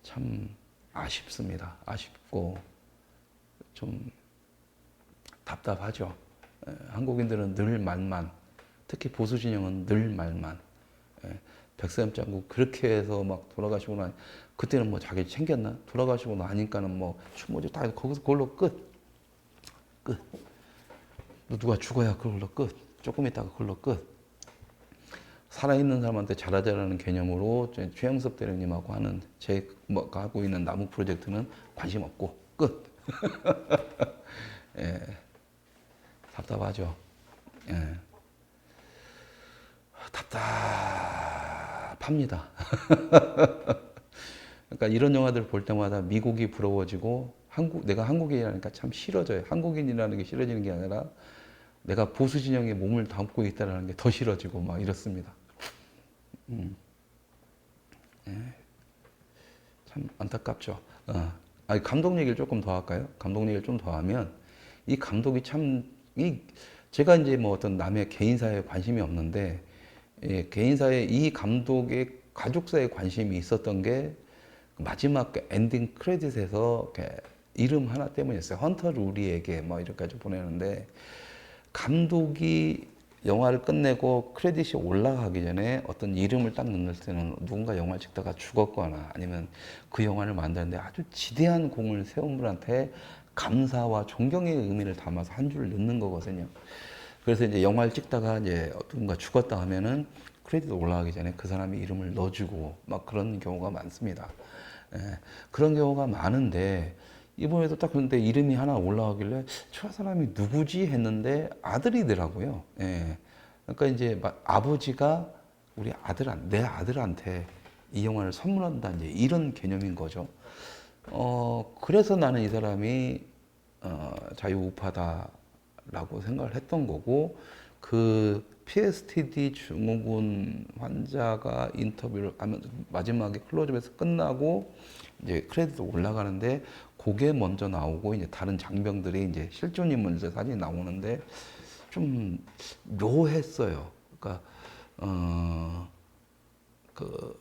참 아쉽습니다. 아쉽고 좀 답답하죠. 한국인들은 늘 말만, 특히 보수 진영은 늘 말만. 백서엽 장국 그렇게 해서 막 돌아가시고 나 그때는 뭐 자기 챙겼나? 돌아가시고 나니까는 뭐 추모제 다 거기서 그걸로 끝. 누가 죽어야 그걸로 끝. 조금 있다가 그걸로 끝. 살아있는 사람한테 잘하자라는 개념으로 최영섭 대령님하고 하는 뭐 하고 있는 나무 프로젝트는 관심 없고 끝. 예, 답답하죠. 예, 답답합니다. 그러니까 이런 영화들 볼 때마다 미국이 부러워지고 내가 한국인이라니까 참 싫어져요. 한국인이라는 게 싫어지는 게 아니라 내가 보수 진영에 몸을 담고 있다는 게 더 싫어지고 막 이렇습니다. 예, 참 안타깝죠. 감독 얘기를 조금 더 할까요? 감독 얘기를 좀 더 하면 이 감독이 제가 이제 뭐 어떤 남의 개인사에 관심이 없는데 개인사에 이 감독의 가족사에 관심이 있었던 게 마지막 엔딩 크레딧에서 이름 하나 때문이었어요. 헌터 루리에게 뭐 이렇게까지 보내는데 감독이 영화를 끝내고 크레딧이 올라가기 전에 어떤 이름을 딱 넣을 때는 누군가 영화를 찍다가 죽었거나 아니면 그 영화를 만드는데 아주 지대한 공을 세운 분한테 감사와 존경의 의미를 담아서 한 줄을 넣는 거거든요. 그래서 이제 영화를 찍다가 이제 누군가 죽었다 하면은 크레딧 올라가기 전에 그 사람의 이름을 넣어주고 막 그런 경우가 많습니다. 그런 경우가 많은데 이번에도 딱 그런데 이름이 하나 올라가길래 저 사람이 누구지 했는데 아들이더라고요. 그러니까 이제 아버지가 내 아들한테 이 영화를 선물한다 이제 이런 개념인 거죠. 그래서 나는 이 사람이 자유우파다라고 생각을 했던 거고 그 PSTD 증후군 환자가 인터뷰를 하면 마지막에 클로즈업에서 끝나고 이제 크레딧 올라가는데 그게 먼저 나오고 이제 다른 장병들이 이제 실존 인물들 사진이 나오는데 좀 묘했어요. 그러니까 그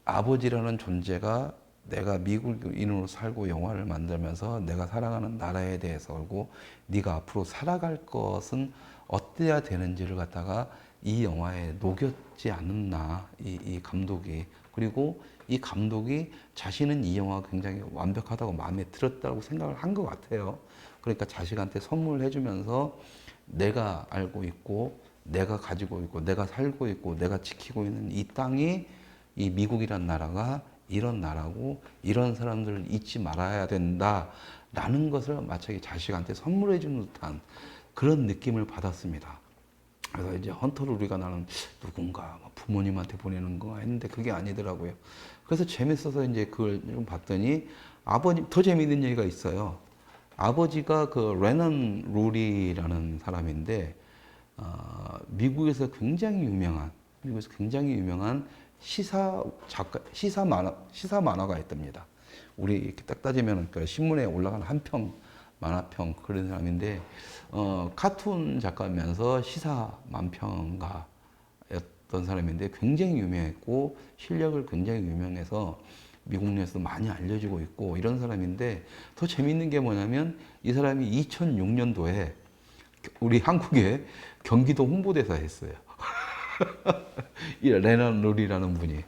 아버지라는 존재가 내가 미국인으로 살고 영화를 만들면서 내가 살아가는 나라에 대해서 알고 네가 앞으로 살아갈 것은 어때야 되는지를 갖다가 이 영화에 녹였지 않았나 이 감독이. 그리고 이 감독이 자신은 이 영화가 굉장히 완벽하다고 마음에 들었다고 생각을 한 것 같아요. 그러니까 자식한테 선물을 해주면서 내가 알고 있고 내가 가지고 있고 내가 살고 있고 내가 지키고 있는 이 땅이 이 미국이란 나라가 이런 나라고 이런 사람들을 잊지 말아야 된다라는 것을 마치 자식한테 선물해 주는 듯한 그런 느낌을 받았습니다. 그래서 이제 헌터 루리가 나는 누군가 부모님한테 보내는 거 했는데 그게 아니더라고요. 그래서 재밌어서 이제 그걸 좀 봤더니 아버님 더 재미있는 얘기가 있어요. 아버지가 그 레넌 루리라는 사람인데 미국에서 굉장히 유명한 시사 작가, 시사 만화가 있답니다. 우리 이렇게 딱 따지면 그 신문에 올라가는 한평, 만화평 그런 사람인데, 카툰 작가면서 시사 만평가였던 사람인데 굉장히 유명했고 실력을 굉장히 유명해서 미국 내에서도 많이 알려지고 있고 이런 사람인데 더 재미있는 게 뭐냐면 이 사람이 2006년도에 우리 한국에 경기도 홍보대사 했어요. 이 레넌 룰이라는 분이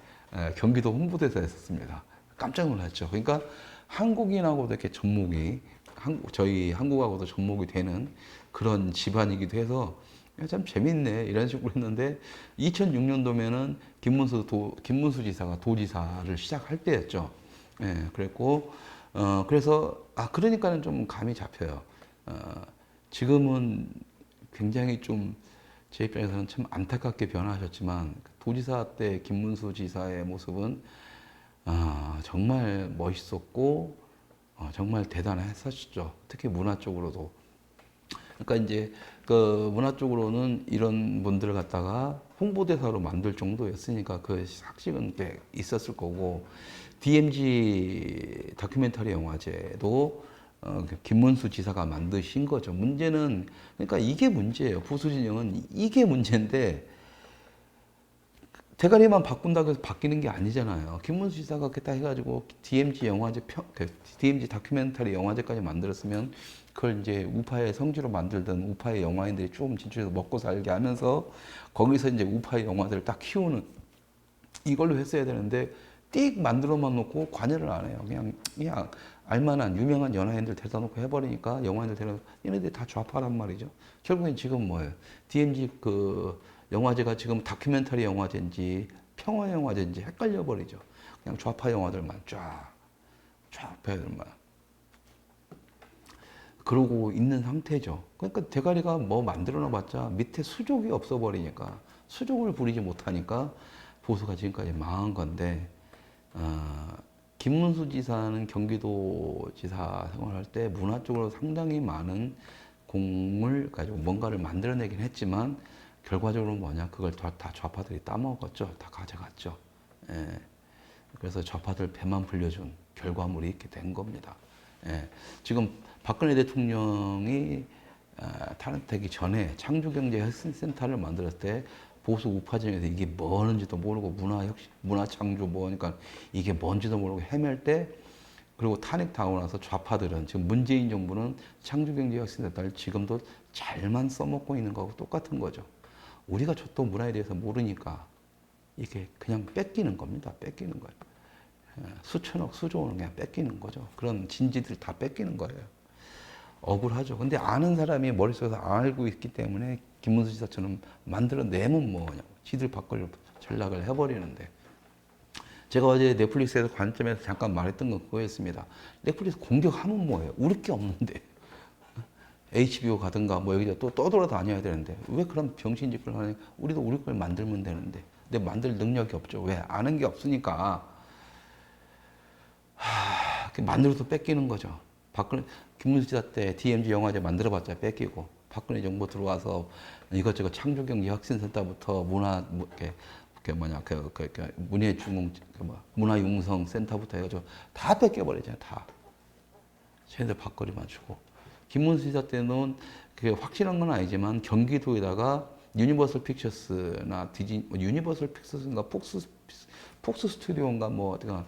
경기도 홍보대사 했었습니다. 깜짝 놀랐죠. 그러니까 한국인하고도 이렇게 접목이 저희 한국하고도 접목이 되는 그런 집안이기도 해서 참 재밌네 이런 식으로 했는데 2006년도면은 김문수 지사가 도지사를 시작할 때였죠. 예, 그랬고 그래서 그러니까는 좀 감이 잡혀요. 지금은 굉장히 좀 제 입장에서는 참 안타깝게 변화하셨지만 도지사 때 김문수 지사의 모습은 정말 멋있었고 정말 대단했었죠. 특히 문화 쪽으로도. 그러니까 이제 그 문화 쪽으로는 이런 분들을 갖다가 홍보대사로 만들 정도였으니까 그 삭식은 꽤 있었을 거고 DMZ 다큐멘터리 영화제도 김문수 지사가 만드신 거죠. 문제는 그러니까 이게 문제예요. 보수 진영은 이게 문제인데 대가리만 바꾼다고 해서 바뀌는 게 아니잖아요. 김문수 지사가 그렇게 딱 해가지고 DMZ 다큐멘터리 영화제까지 만들었으면 그걸 이제 우파의 성지로 만들던 우파의 영화인들이 조금 진출해서 먹고 살게 하면서 거기서 이제 우파의 영화들을 딱 키우는 이걸로 했어야 되는데 띡 만들어만 놓고 관여를 안 해요. 그냥 알만한 유명한 연예인들 데려다 놓고 해버리니까 영화인들 데려다 얘네들이 다 좌파란 말이죠. 결국엔 지금 뭐예요? DMZ 그 영화제가 지금 다큐멘터리 영화제인지 평화 영화제인지 헷갈려 버리죠. 그냥 좌파 영화들만 좌파 애들만 그러고 있는 상태죠. 그러니까 대가리가 뭐 만들어놔봤자 밑에 수족이 없어 버리니까 수족을 부리지 못하니까 보수가 지금까지 망한 건데 김문수 지사는 경기도 지사 생활할 때 문화 쪽으로 상당히 많은 공을 가지고 뭔가를 만들어내긴 했지만 결과적으로 뭐냐 그걸 다 좌파들이 따먹었죠. 다 가져갔죠. 예. 그래서 좌파들 배만 불려준 결과물이 이렇게 된 겁니다. 예. 지금 박근혜 대통령이 탄핵되기 전에 창조경제혁신센터를 만들었을 때 보수 우파진에서 이게 뭐는지도 모르고 문화 창조 뭐니까 이게 뭔지도 모르고 헤맬 때 그리고 탄핵당하고 나서 좌파들은 지금 문재인 정부는 창조경제혁신센터를 지금도 잘만 써먹고 있는 거하고 똑같은 거죠. 우리가 저또 문화에 대해서 모르니까 이게 그냥 뺏기는 겁니다. 뺏기는 거예요. 수천억, 수조원을 그냥 뺏기는 거죠. 그런 진지들 다 뺏기는 거예요. 억울하죠. 근데 아는 사람이 머릿속에서 알고 있기 때문에 김문수 지사처럼 만들어내면 뭐냐고. 지들 밖을 전락을 해버리는데. 제가 어제 넷플릭스에서 관점에서 잠깐 말했던 건 그거였습니다. 넷플릭스 공격하면 뭐예요? 우리 게 없는데. HBO 가든가 뭐 여기 또 떠돌아다녀야 되는데 왜 그런 병신 짓을 하냐? 우리도 우리 걸 만들면 되는데. 근데 만들 능력이 없죠. 왜? 아는 게 없으니까. 만들어도 뺏기는 거죠. 김문수 지사 때 DMZ 영화제 만들어봤자 뺏기고 박근혜 정부 들어와서 이것저것 창조경제혁신센터부터 문화융성센터부터 해가지고 다 뺏겨버리잖아요. 다. 쟤네들 밥거리만 주고. 김문수 지사 때는 그게 확실한 건 아니지만 경기도에다가 유니버설 픽처스나 유니버설 픽처스인가 폭스 스튜디오인가 뭐 어디가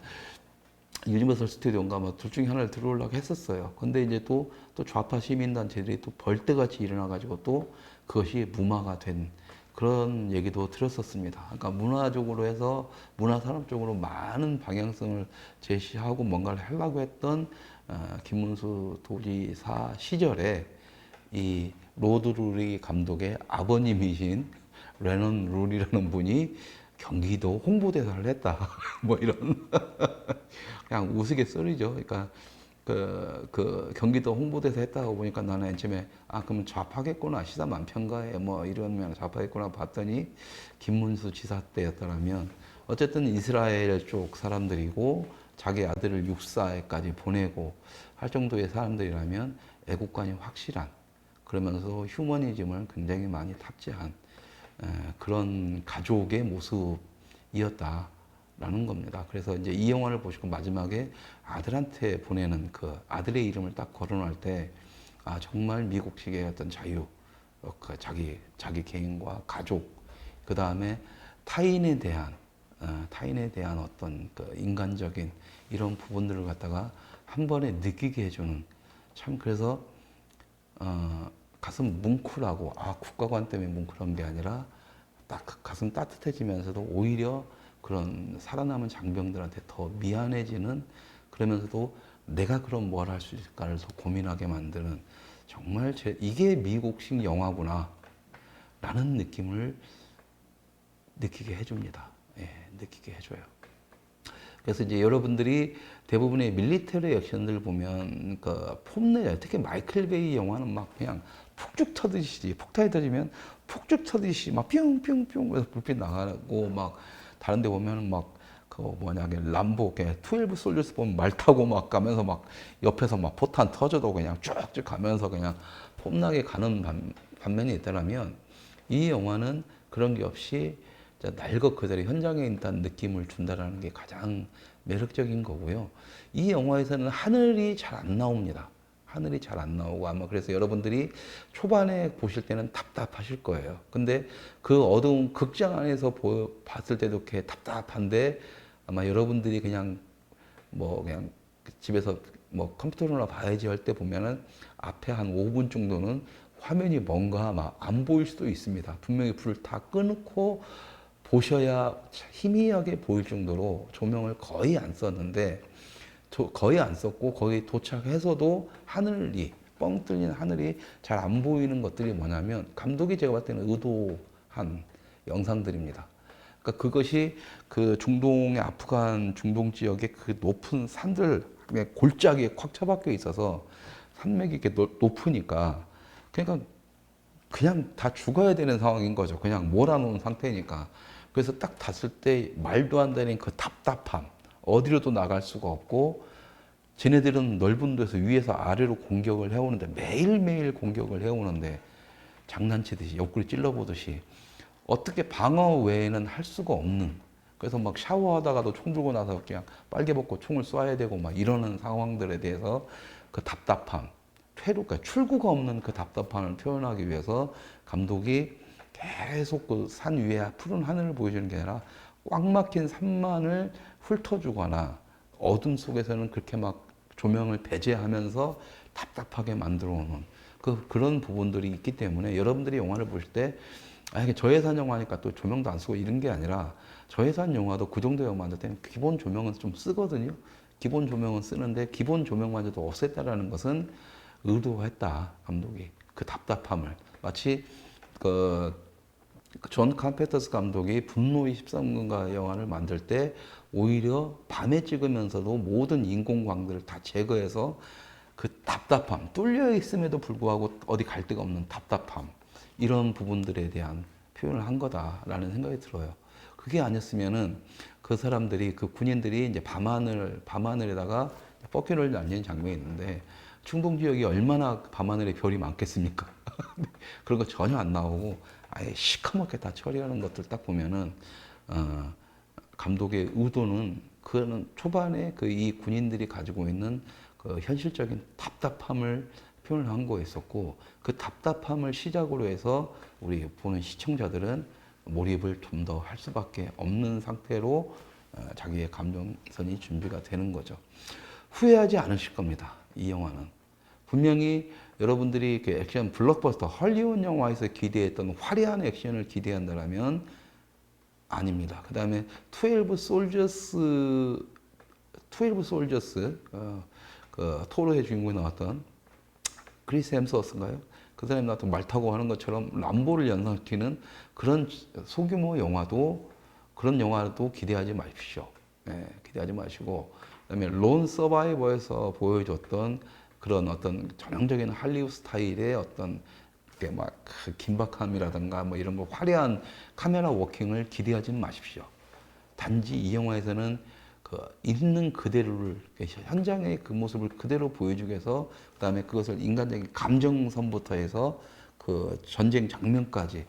유니버설 스튜디오인가 뭐 둘 중에 하나를 들어오려고 했었어요. 근데 이제 또 좌파 시민단체들이 또 벌떼같이 일어나가지고 또 그것이 무마가 된 그런 얘기도 들었었습니다. 그러니까 문화적으로 해서 문화산업 쪽으로 많은 방향성을 제시하고 뭔가를 하려고 했던 김문수 도지사 시절에 이 로드 루리 감독의 아버님이신 레넌 룰이라는 분이 경기도 홍보대사를 했다. 뭐 이런 그냥 우스갯소리죠. 그러니까 그 경기도 홍보대사 했다고 보니까 나는 맨 처음에 그러면 좌파겠구나 시사 만평가에 뭐 이러면 좌파겠구나 봤더니 김문수 지사 때였더라면 어쨌든 이스라엘 쪽 사람들이고 자기 아들을 육사에까지 보내고 할 정도의 사람들이라면 애국관이 확실한 그러면서 휴머니즘을 굉장히 많이 탑재한 그런 가족의 모습이었다라는 겁니다. 그래서 이제 이 영화를 보시고 마지막에 아들한테 보내는 그 아들의 이름을 딱 거론할 때 정말 미국식의 어떤 자유, 자기 개인과 가족, 그 다음에 타인에 대한 타인에 대한 어떤 그 인간적인 이런 부분들을 갖다가 한 번에 느끼게 해주는, 참 그래서 가슴 뭉클하고, 국가관 때문에 뭉클한 게 아니라 딱 가슴 따뜻해지면서도 오히려 그런 살아남은 장병들한테 더 미안해지는, 그러면서도 내가 그럼 뭘 할 수 있을까를 더 고민하게 만드는, 정말 이게 미국식 영화구나 라는 느낌을 느끼게 해줍니다. 예, 느끼게 해줘요. 그래서 이제 여러분들이 대부분의 밀리터리 액션들 보면 그 폼내요. 특히 마이클 베이 영화는 막 그냥 폭죽 터듯이, 폭탄이 터지면 폭죽 터듯이 막 뿅뿅뿅 해서 불빛 나가고, 막 다른 데 보면은 막 그 뭐냐, 람보, 12 솔저스 보면 말 타고 막 가면서 막 옆에서 막 포탄 터져도 그냥 쭉쭉 가면서 그냥 폼나게 가는 반면에 있다라면, 이 영화는 그런 게 없이 날것 그대로 현장에 있다는 느낌을 준다라는 게 가장 매력적인 거고요. 이 영화에서는 하늘이 잘 안 나옵니다. 하늘이 잘 안 나오고, 아마 그래서 여러분들이 초반에 보실 때는 답답하실 거예요. 근데 그 어두운 극장 안에서 봤을 때도 이렇게 답답한데, 아마 여러분들이 그냥 그냥 집에서 컴퓨터로나 봐야지 할 때 보면은 앞에 한 5분 정도는 화면이 뭔가 막 안 보일 수도 있습니다. 분명히 불을 다 끄놓고 보셔야 희미하게 보일 정도로 조명을 거의 안 썼는데, 거의 안 썼고, 거의 도착해서도 하늘이, 뻥 뚫린 하늘이 잘 안 보이는 것들이 뭐냐면, 감독이 제가 봤을 때는 의도한 영상들입니다. 그러니까 그것이 그 중동의 아프간 중동 지역의 그 높은 산들, 골짜기에 꽉 처박혀 있어서 산맥이 이렇게 높으니까, 그러니까 그냥 다 죽어야 되는 상황인 거죠. 그냥 몰아놓은 상태니까. 그래서 딱 닿았을 때 말도 안 되는 그 답답함, 어디로도 나갈 수가 없고, 쟤네들은 넓은 데서 위에서 아래로 공격을 해오는데, 매일매일 공격을 해오는데, 장난치듯이 옆구리 찔러보듯이 어떻게 방어 외에는 할 수가 없는, 그래서 막 샤워하다가도 총 들고 나서 그냥 빨개 벗고 총을 쏴야 되고 막 이러는 상황들에 대해서 그 답답함, 그러니까 출구가 없는 그 답답함을 표현하기 위해서 감독이 계속 그 산 위에 푸른 하늘을 보여주는 게 아니라 꽉 막힌 산만을 훑어주거나, 어둠 속에서는 그렇게 막 조명을 배제하면서 답답하게 만들어 오는 그런 부분들이 있기 때문에, 여러분들이 영화를 보실 때 이게 저예산 영화니까 또 조명도 안 쓰고 이런 게 아니라, 저예산 영화도 그 정도 영화 만들 때는 기본 조명은 좀 쓰거든요. 기본 조명은 쓰는데, 기본 조명마저도 없앴다라는 것은 의도했다, 감독이. 그 답답함을. 마치 존 카펜터스 감독이 분노의 13군가 영화를 만들 때 오히려 밤에 찍으면서도 모든 인공광들을 다 제거해서 그 답답함, 뚫려 있음에도 불구하고 어디 갈 데가 없는 답답함, 이런 부분들에 대한 표현을 한 거다라는 생각이 들어요. 그게 아니었으면은 그 사람들이, 그 군인들이 이제 밤하늘에다가 뻐큐를 날리는 장면이 있는데, 중동 지역이 얼마나 밤하늘에 별이 많겠습니까? 그런 거 전혀 안 나오고 아예 시커멓게 다 처리하는 것들 딱 보면은, 감독의 의도는 그는 초반에 그 이 군인들이 가지고 있는 그 현실적인 답답함을 표현을 한 거였었고, 그 답답함을 시작으로 해서 우리 보는 시청자들은 몰입을 좀 더 할 수밖에 없는 상태로 자기의 감정선이 준비가 되는 거죠. 후회하지 않으실 겁니다. 이 영화는. 분명히 여러분들이 그 액션 블록버스터 헐리우드 영화에서 기대했던 화려한 액션을 기대한다면 아닙니다. 그 다음에 12 솔저스, 그 토르의 주인공이 나왔던 크리스 햄스워스인가요? 그 사람이 나왔던 말 타고 하는 것처럼 람보를 연상시키는 그런 소규모 영화도, 그런 영화도 기대하지 마십시오. 네, 기대하지 마시고, 그다음에 론 서바이버에서 보여줬던 그런 어떤 전형적인 할리우드 스타일의 어떤 그 긴박함이라든가 뭐 이런 거 화려한 카메라 워킹을 기대하지 마십시오. 단지 이 영화에서는 그 있는 그대로를, 현장의 그 모습을 그대로 보여주기 위해서, 그다음에 그것을 인간적인 감정선부터 해서 그 전쟁 장면까지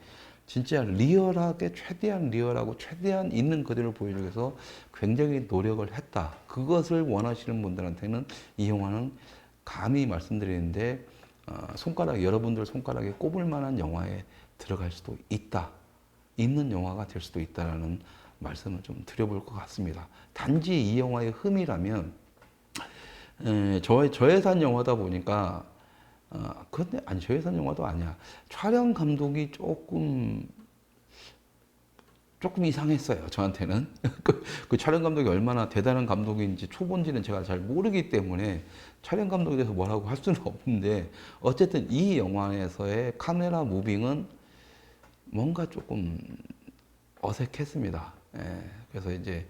진짜 리얼하게, 최대한 리얼하고 최대한 있는 그대로 보여주기 위해서 굉장히 노력을 했다. 그것을 원하시는 분들한테는 이 영화는 감히 말씀드리는데, 여러분들 손가락에 꼽을 만한 영화에 들어갈 수도 있다. 있는 영화가 될 수도 있다라는 말씀을 좀 드려볼 것 같습니다. 단지 이 영화의 흠이라면 저예산 영화다 보니까 근데 아니 저예산 영화도 아니야. 촬영 감독이 조금 이상했어요. 저한테는 그 촬영 감독이 얼마나 대단한 감독인지 초본지는 제가 잘 모르기 때문에 촬영 감독에 대해서 뭐라고 할 수는 없는데 어쨌든 이 영화에서의 카메라 무빙은 뭔가 조금 어색했습니다. 예, 그래서 이제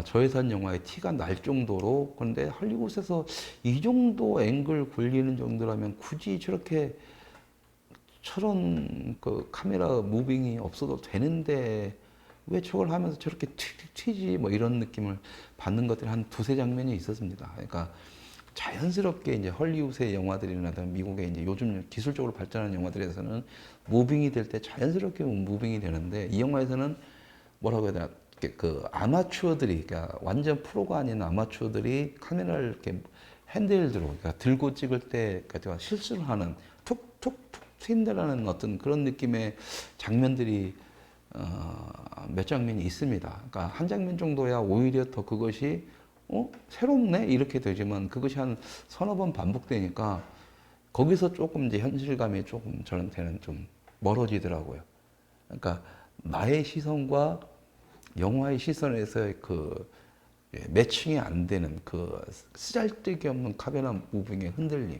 저예산 영화의 티가 날 정도로 그런데 할리우드에서 이 정도 앵글 굴리는 정도라면 굳이 저런 그 카메라 무빙이 없어도 되는데 왜 저걸 하면서 저렇게 튀지 뭐 이런 느낌을 받는 것들이 한 두세 장면이 있었습니다. 그러니까 자연스럽게 이제 헐리우드의 영화들이나 미국의 이제 요즘 기술적으로 발전한 영화들에서는 무빙이 될 때 자연스럽게 무빙이 되는데 이 영화에서는 뭐라고 해야 되나 그 아마추어들이 그러니까 완전 프로가 아닌 아마추어들이 카메라를 이렇게 핸드헬드로 그러니까 들고 찍을 때 그러니까 실수를 하는 툭툭툭 튄다라는 어떤 그런 느낌의 장면들이 몇 장면이 있습니다. 그러니까 한 장면 정도야 오히려 더 그것이 새롭네 이렇게 되지만 그것이 한 서너 번 반복되니까 거기서 조금 이제 현실감이 조금 저한테는 좀 멀어지더라고요. 그러니까 나의 시선과 영화의 시선에서의 그 매칭이 안 되는 그 쓰잘데기 없는 카메라 무빙의 흔들림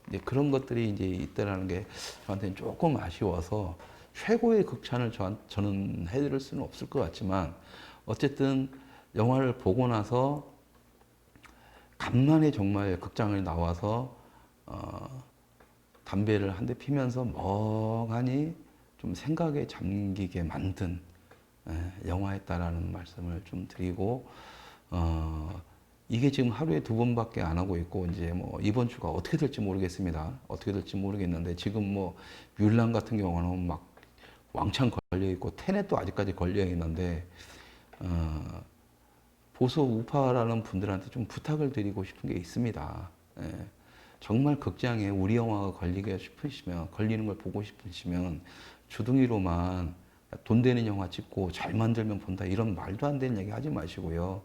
이제 그런 것들이 이제 있다라는 게 저한테는 조금 아쉬워서 최고의 극찬을 저는 해드릴 수는 없을 것 같지만 어쨌든 영화를 보고 나서 간만에 정말 극장을 나와서 담배를 한 대 피면서 멍하니 좀 생각에 잠기게 만든 영화였다라는 말씀을 좀 드리고 이게 지금 하루에 두 번밖에 안 하고 있고 이제 뭐 이번 주가 어떻게 될지 모르겠습니다. 어떻게 될지 모르겠는데 지금 뭐 뮬란 같은 경우는 막 왕창 걸려 있고 테넷도 아직까지 걸려 있는데 보수 우파라는 분들한테 좀 부탁을 드리고 싶은 게 있습니다. 예. 정말 극장에 우리 영화가 걸리는 걸 보고 싶으시면 주둥이로만 돈 되는 영화 찍고 잘 만들면 본다 이런 말도 안 되는 얘기 하지 마시고요.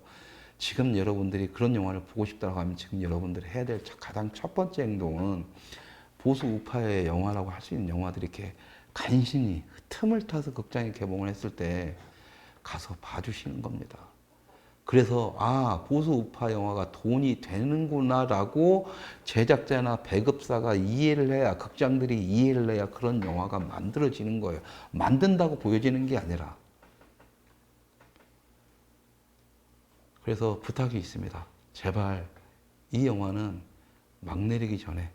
지금 여러분들이 그런 영화를 보고 싶다고 하면 지금 여러분들이 해야 될 가장 첫 번째 행동은 보수 우파의 영화라고 할 수 있는 영화들이 이렇게 간신히 틈을 타서 극장에 개봉을 했을 때 가서 봐주시는 겁니다. 그래서 보수 우파 영화가 돈이 되는구나라고 제작자나 배급사가 이해를 해야 극장들이 이해를 해야 그런 영화가 만들어지는 거예요. 만든다고 보여지는 게 아니라. 그래서 부탁이 있습니다. 제발 이 영화는 막 내리기 전에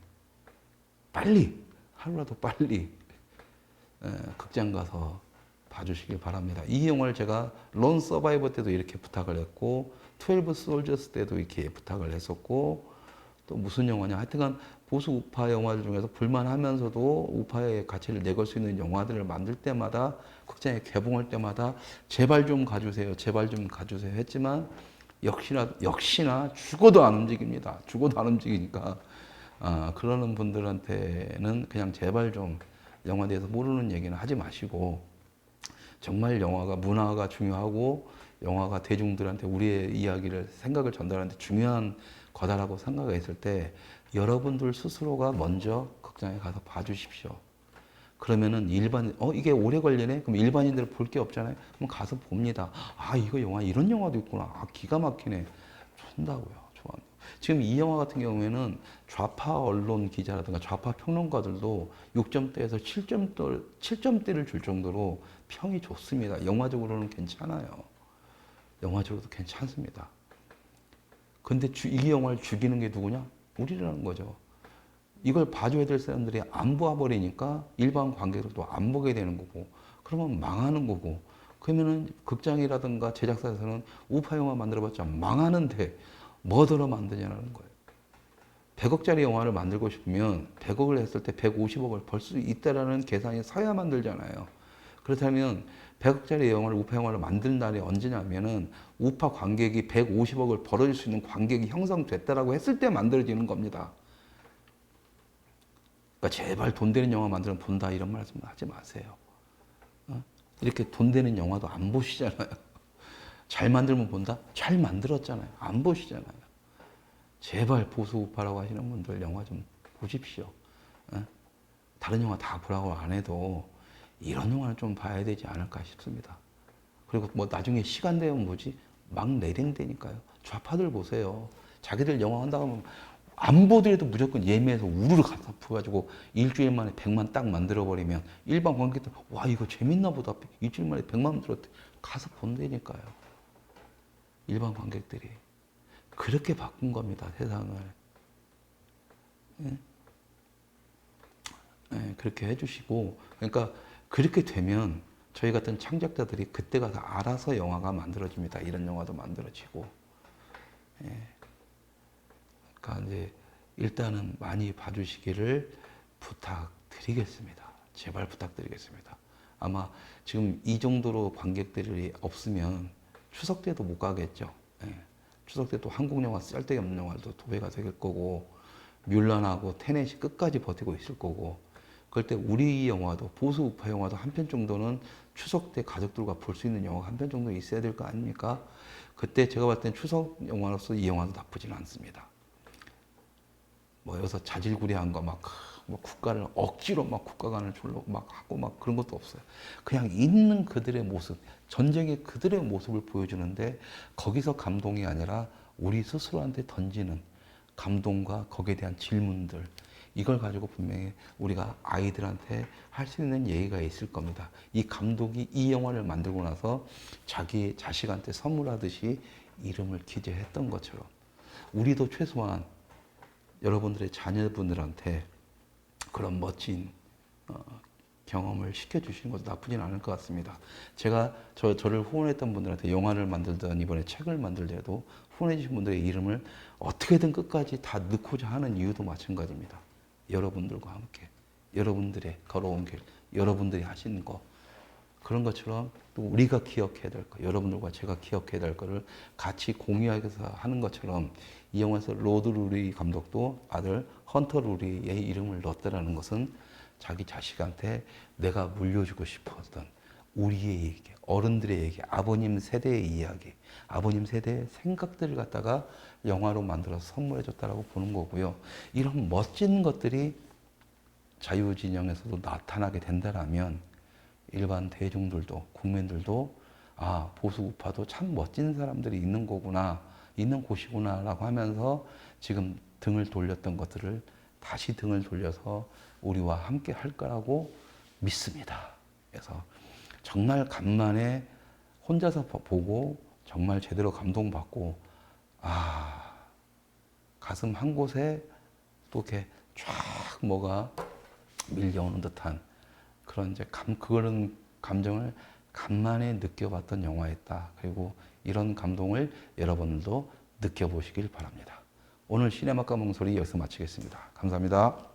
빨리 하루라도 빨리 극장 가서 봐주시길 바랍니다. 이 영화를 제가 론 서바이버 때도 이렇게 부탁을 했고 12 솔저스 때도 이렇게 부탁을 했었고 또 무슨 영화냐 하여튼간 보수 우파 영화들 중에서 불만하면서도 우파의 가치를 내걸 수 있는 영화들을 만들 때마다 극장에 개봉할 때마다 제발 좀 가주세요. 제발 좀 가주세요 했지만 역시나 죽어도 안 움직입니다. 죽어도 안 움직이니까 그러는 분들한테는 그냥 제발 좀 영화에 대해서 모르는 얘기는 하지 마시고 정말 영화가 문화가 중요하고 영화가 대중들한테 우리의 이야기를 생각을 전달하는데 중요한 거다라고 생각했을 때 여러분들 스스로가 먼저 극장에 가서 봐주십시오. 그러면은 이게 오래 걸리네? 그럼 일반인들 볼 게 없잖아요? 그럼 가서 봅니다. 이거 영화, 이런 영화도 있구나. 기가 막히네. 좋다고요. 좋아. 지금 이 영화 같은 경우에는 좌파 언론 기자라든가 좌파 평론가들도 6점대에서 7점대를 줄 정도로 평이 좋습니다. 영화적으로는 괜찮아요. 영화적으로도 괜찮습니다. 근데 이 영화를 죽이는 게 누구냐? 우리라는 거죠. 이걸 봐줘야 될 사람들이 안 봐버리니까 일반 관객들도 안 보게 되는 거고 그러면 망하는 거고 그러면은 극장이라든가 제작사에서는 우파 영화 만들어봤자 망하는데 뭐더러 만드냐는 거예요. 100억짜리 영화를 만들고 싶으면 100억을 했을 때 150억을 벌 수 있다라는 계산이 서야 만들잖아요. 그렇다면 100억짜리 영화를 우파 영화를 만든 날이 언제냐면은 우파 관객이 150억을 벌어줄 수 있는 관객이 형성됐다라고 했을 때 만들어지는 겁니다. 그러니까 제발 돈 되는 영화 만들면 본다 이런 말씀 하지 마세요. 이렇게 돈 되는 영화도 안 보시잖아요. 잘 만들면 본다? 잘 만들었잖아요. 안 보시잖아요. 제발 보수 우파라고 하시는 분들 영화 좀 보십시오. 예? 다른 영화 다 보라고 안 해도 이런 영화는 좀 봐야 되지 않을까 싶습니다. 그리고 뭐 나중에 시간 되면 뭐지? 막 내린다니까요. 좌파들 보세요. 자기들 영화 한다고 하면 안 보더라도 무조건 예매해서 우르르 갚아가지고 일주일 만에 100만 딱 만들어버리면 일반 관객들 와 이거 재밌나 보다 일주일 만에 100만 들었대 가서 본다니까요. 일반 관객들이 그렇게 바꾼 겁니다 세상을. 예? 예, 그렇게 해주시고 그러니까 그렇게 되면 저희 같은 창작자들이 그때가 다 알아서 영화가 만들어집니다. 이런 영화도 만들어지고. 예. 그러니까 이제 일단은 많이 봐주시기를 부탁드리겠습니다. 제발 부탁드리겠습니다. 아마 지금 이 정도로 관객들이 없으면 추석 때도 못 가겠죠. 예. 추석 때 또 한국 영화 쓸데없는 영화도 도배가 될 거고 뮬란하고 테넷이 끝까지 버티고 있을 거고 그럴 때 우리 영화도 보수 우파 영화도 한 편 정도는 추석 때 가족들과 볼 수 있는 영화가 한 편 정도 있어야 될 거 아닙니까? 그때 제가 봤을 땐 추석 영화로서 이 영화도 나쁘지는 않습니다. 뭐 여기서 자질구레한 거 막 뭐 국가를 억지로 막 국가관을 줄로 막 하고 막 그런 것도 없어요. 그냥 있는 그들의 모습, 전쟁의 그들의 모습을 보여주는데 거기서 감동이 아니라 우리 스스로한테 던지는 감동과 거기에 대한 질문들 이걸 가지고 분명히 우리가 아이들한테 할 수 있는 예의가 있을 겁니다. 이 감독이 이 영화를 만들고 나서 자기 자식한테 선물하듯이 이름을 기재했던 것처럼 우리도 최소한 여러분들의 자녀분들한테 그런 멋진 경험을 시켜주시는 것도 나쁘진 않을 것 같습니다. 제가 저를 후원했던 분들한테 영화를 만들던 이번에 책을 만들 때도 후원해주신 분들의 이름을 어떻게든 끝까지 다 넣고자 하는 이유도 마찬가지입니다. 여러분들과 함께 여러분들의 걸어온 길, 여러분들이 하시는 거 그런 것처럼 또 우리가 기억해야 될 거, 여러분들과 제가 기억해야 될 거를 같이 공유하면서 하는 것처럼 이 영화에서 로드 루리 감독도 아들 헌터 루리의 이름을 넣었다는 것은 자기 자식한테 내가 물려주고 싶었던 우리의 얘기, 어른들의 얘기, 아버님 세대의 이야기, 아버님 세대의 생각들을 갖다가 영화로 만들어서 선물해줬다라고 보는 거고요. 이런 멋진 것들이 자유진영에서도 나타나게 된다라면 일반 대중들도 국민들도 아 보수 우파도 참 멋진 사람들이 있는 거구나 있는 곳이구나라고 하면서 지금 등을 돌렸던 것들을 다시 등을 돌려서 우리와 함께 할 거라고 믿습니다. 그래서 정말 간만에 혼자서 보고 정말 제대로 감동받고 아 가슴 한 곳에 또 이렇게 쫙 뭐가 밀려오는 듯한 그런 이제 그런 감정을 간만에 느껴봤던 영화였다. 그리고 이런 감동을 여러분들도 느껴보시길 바랍니다. 오늘 시네마카 몽소리 여기서 마치겠습니다. 감사합니다.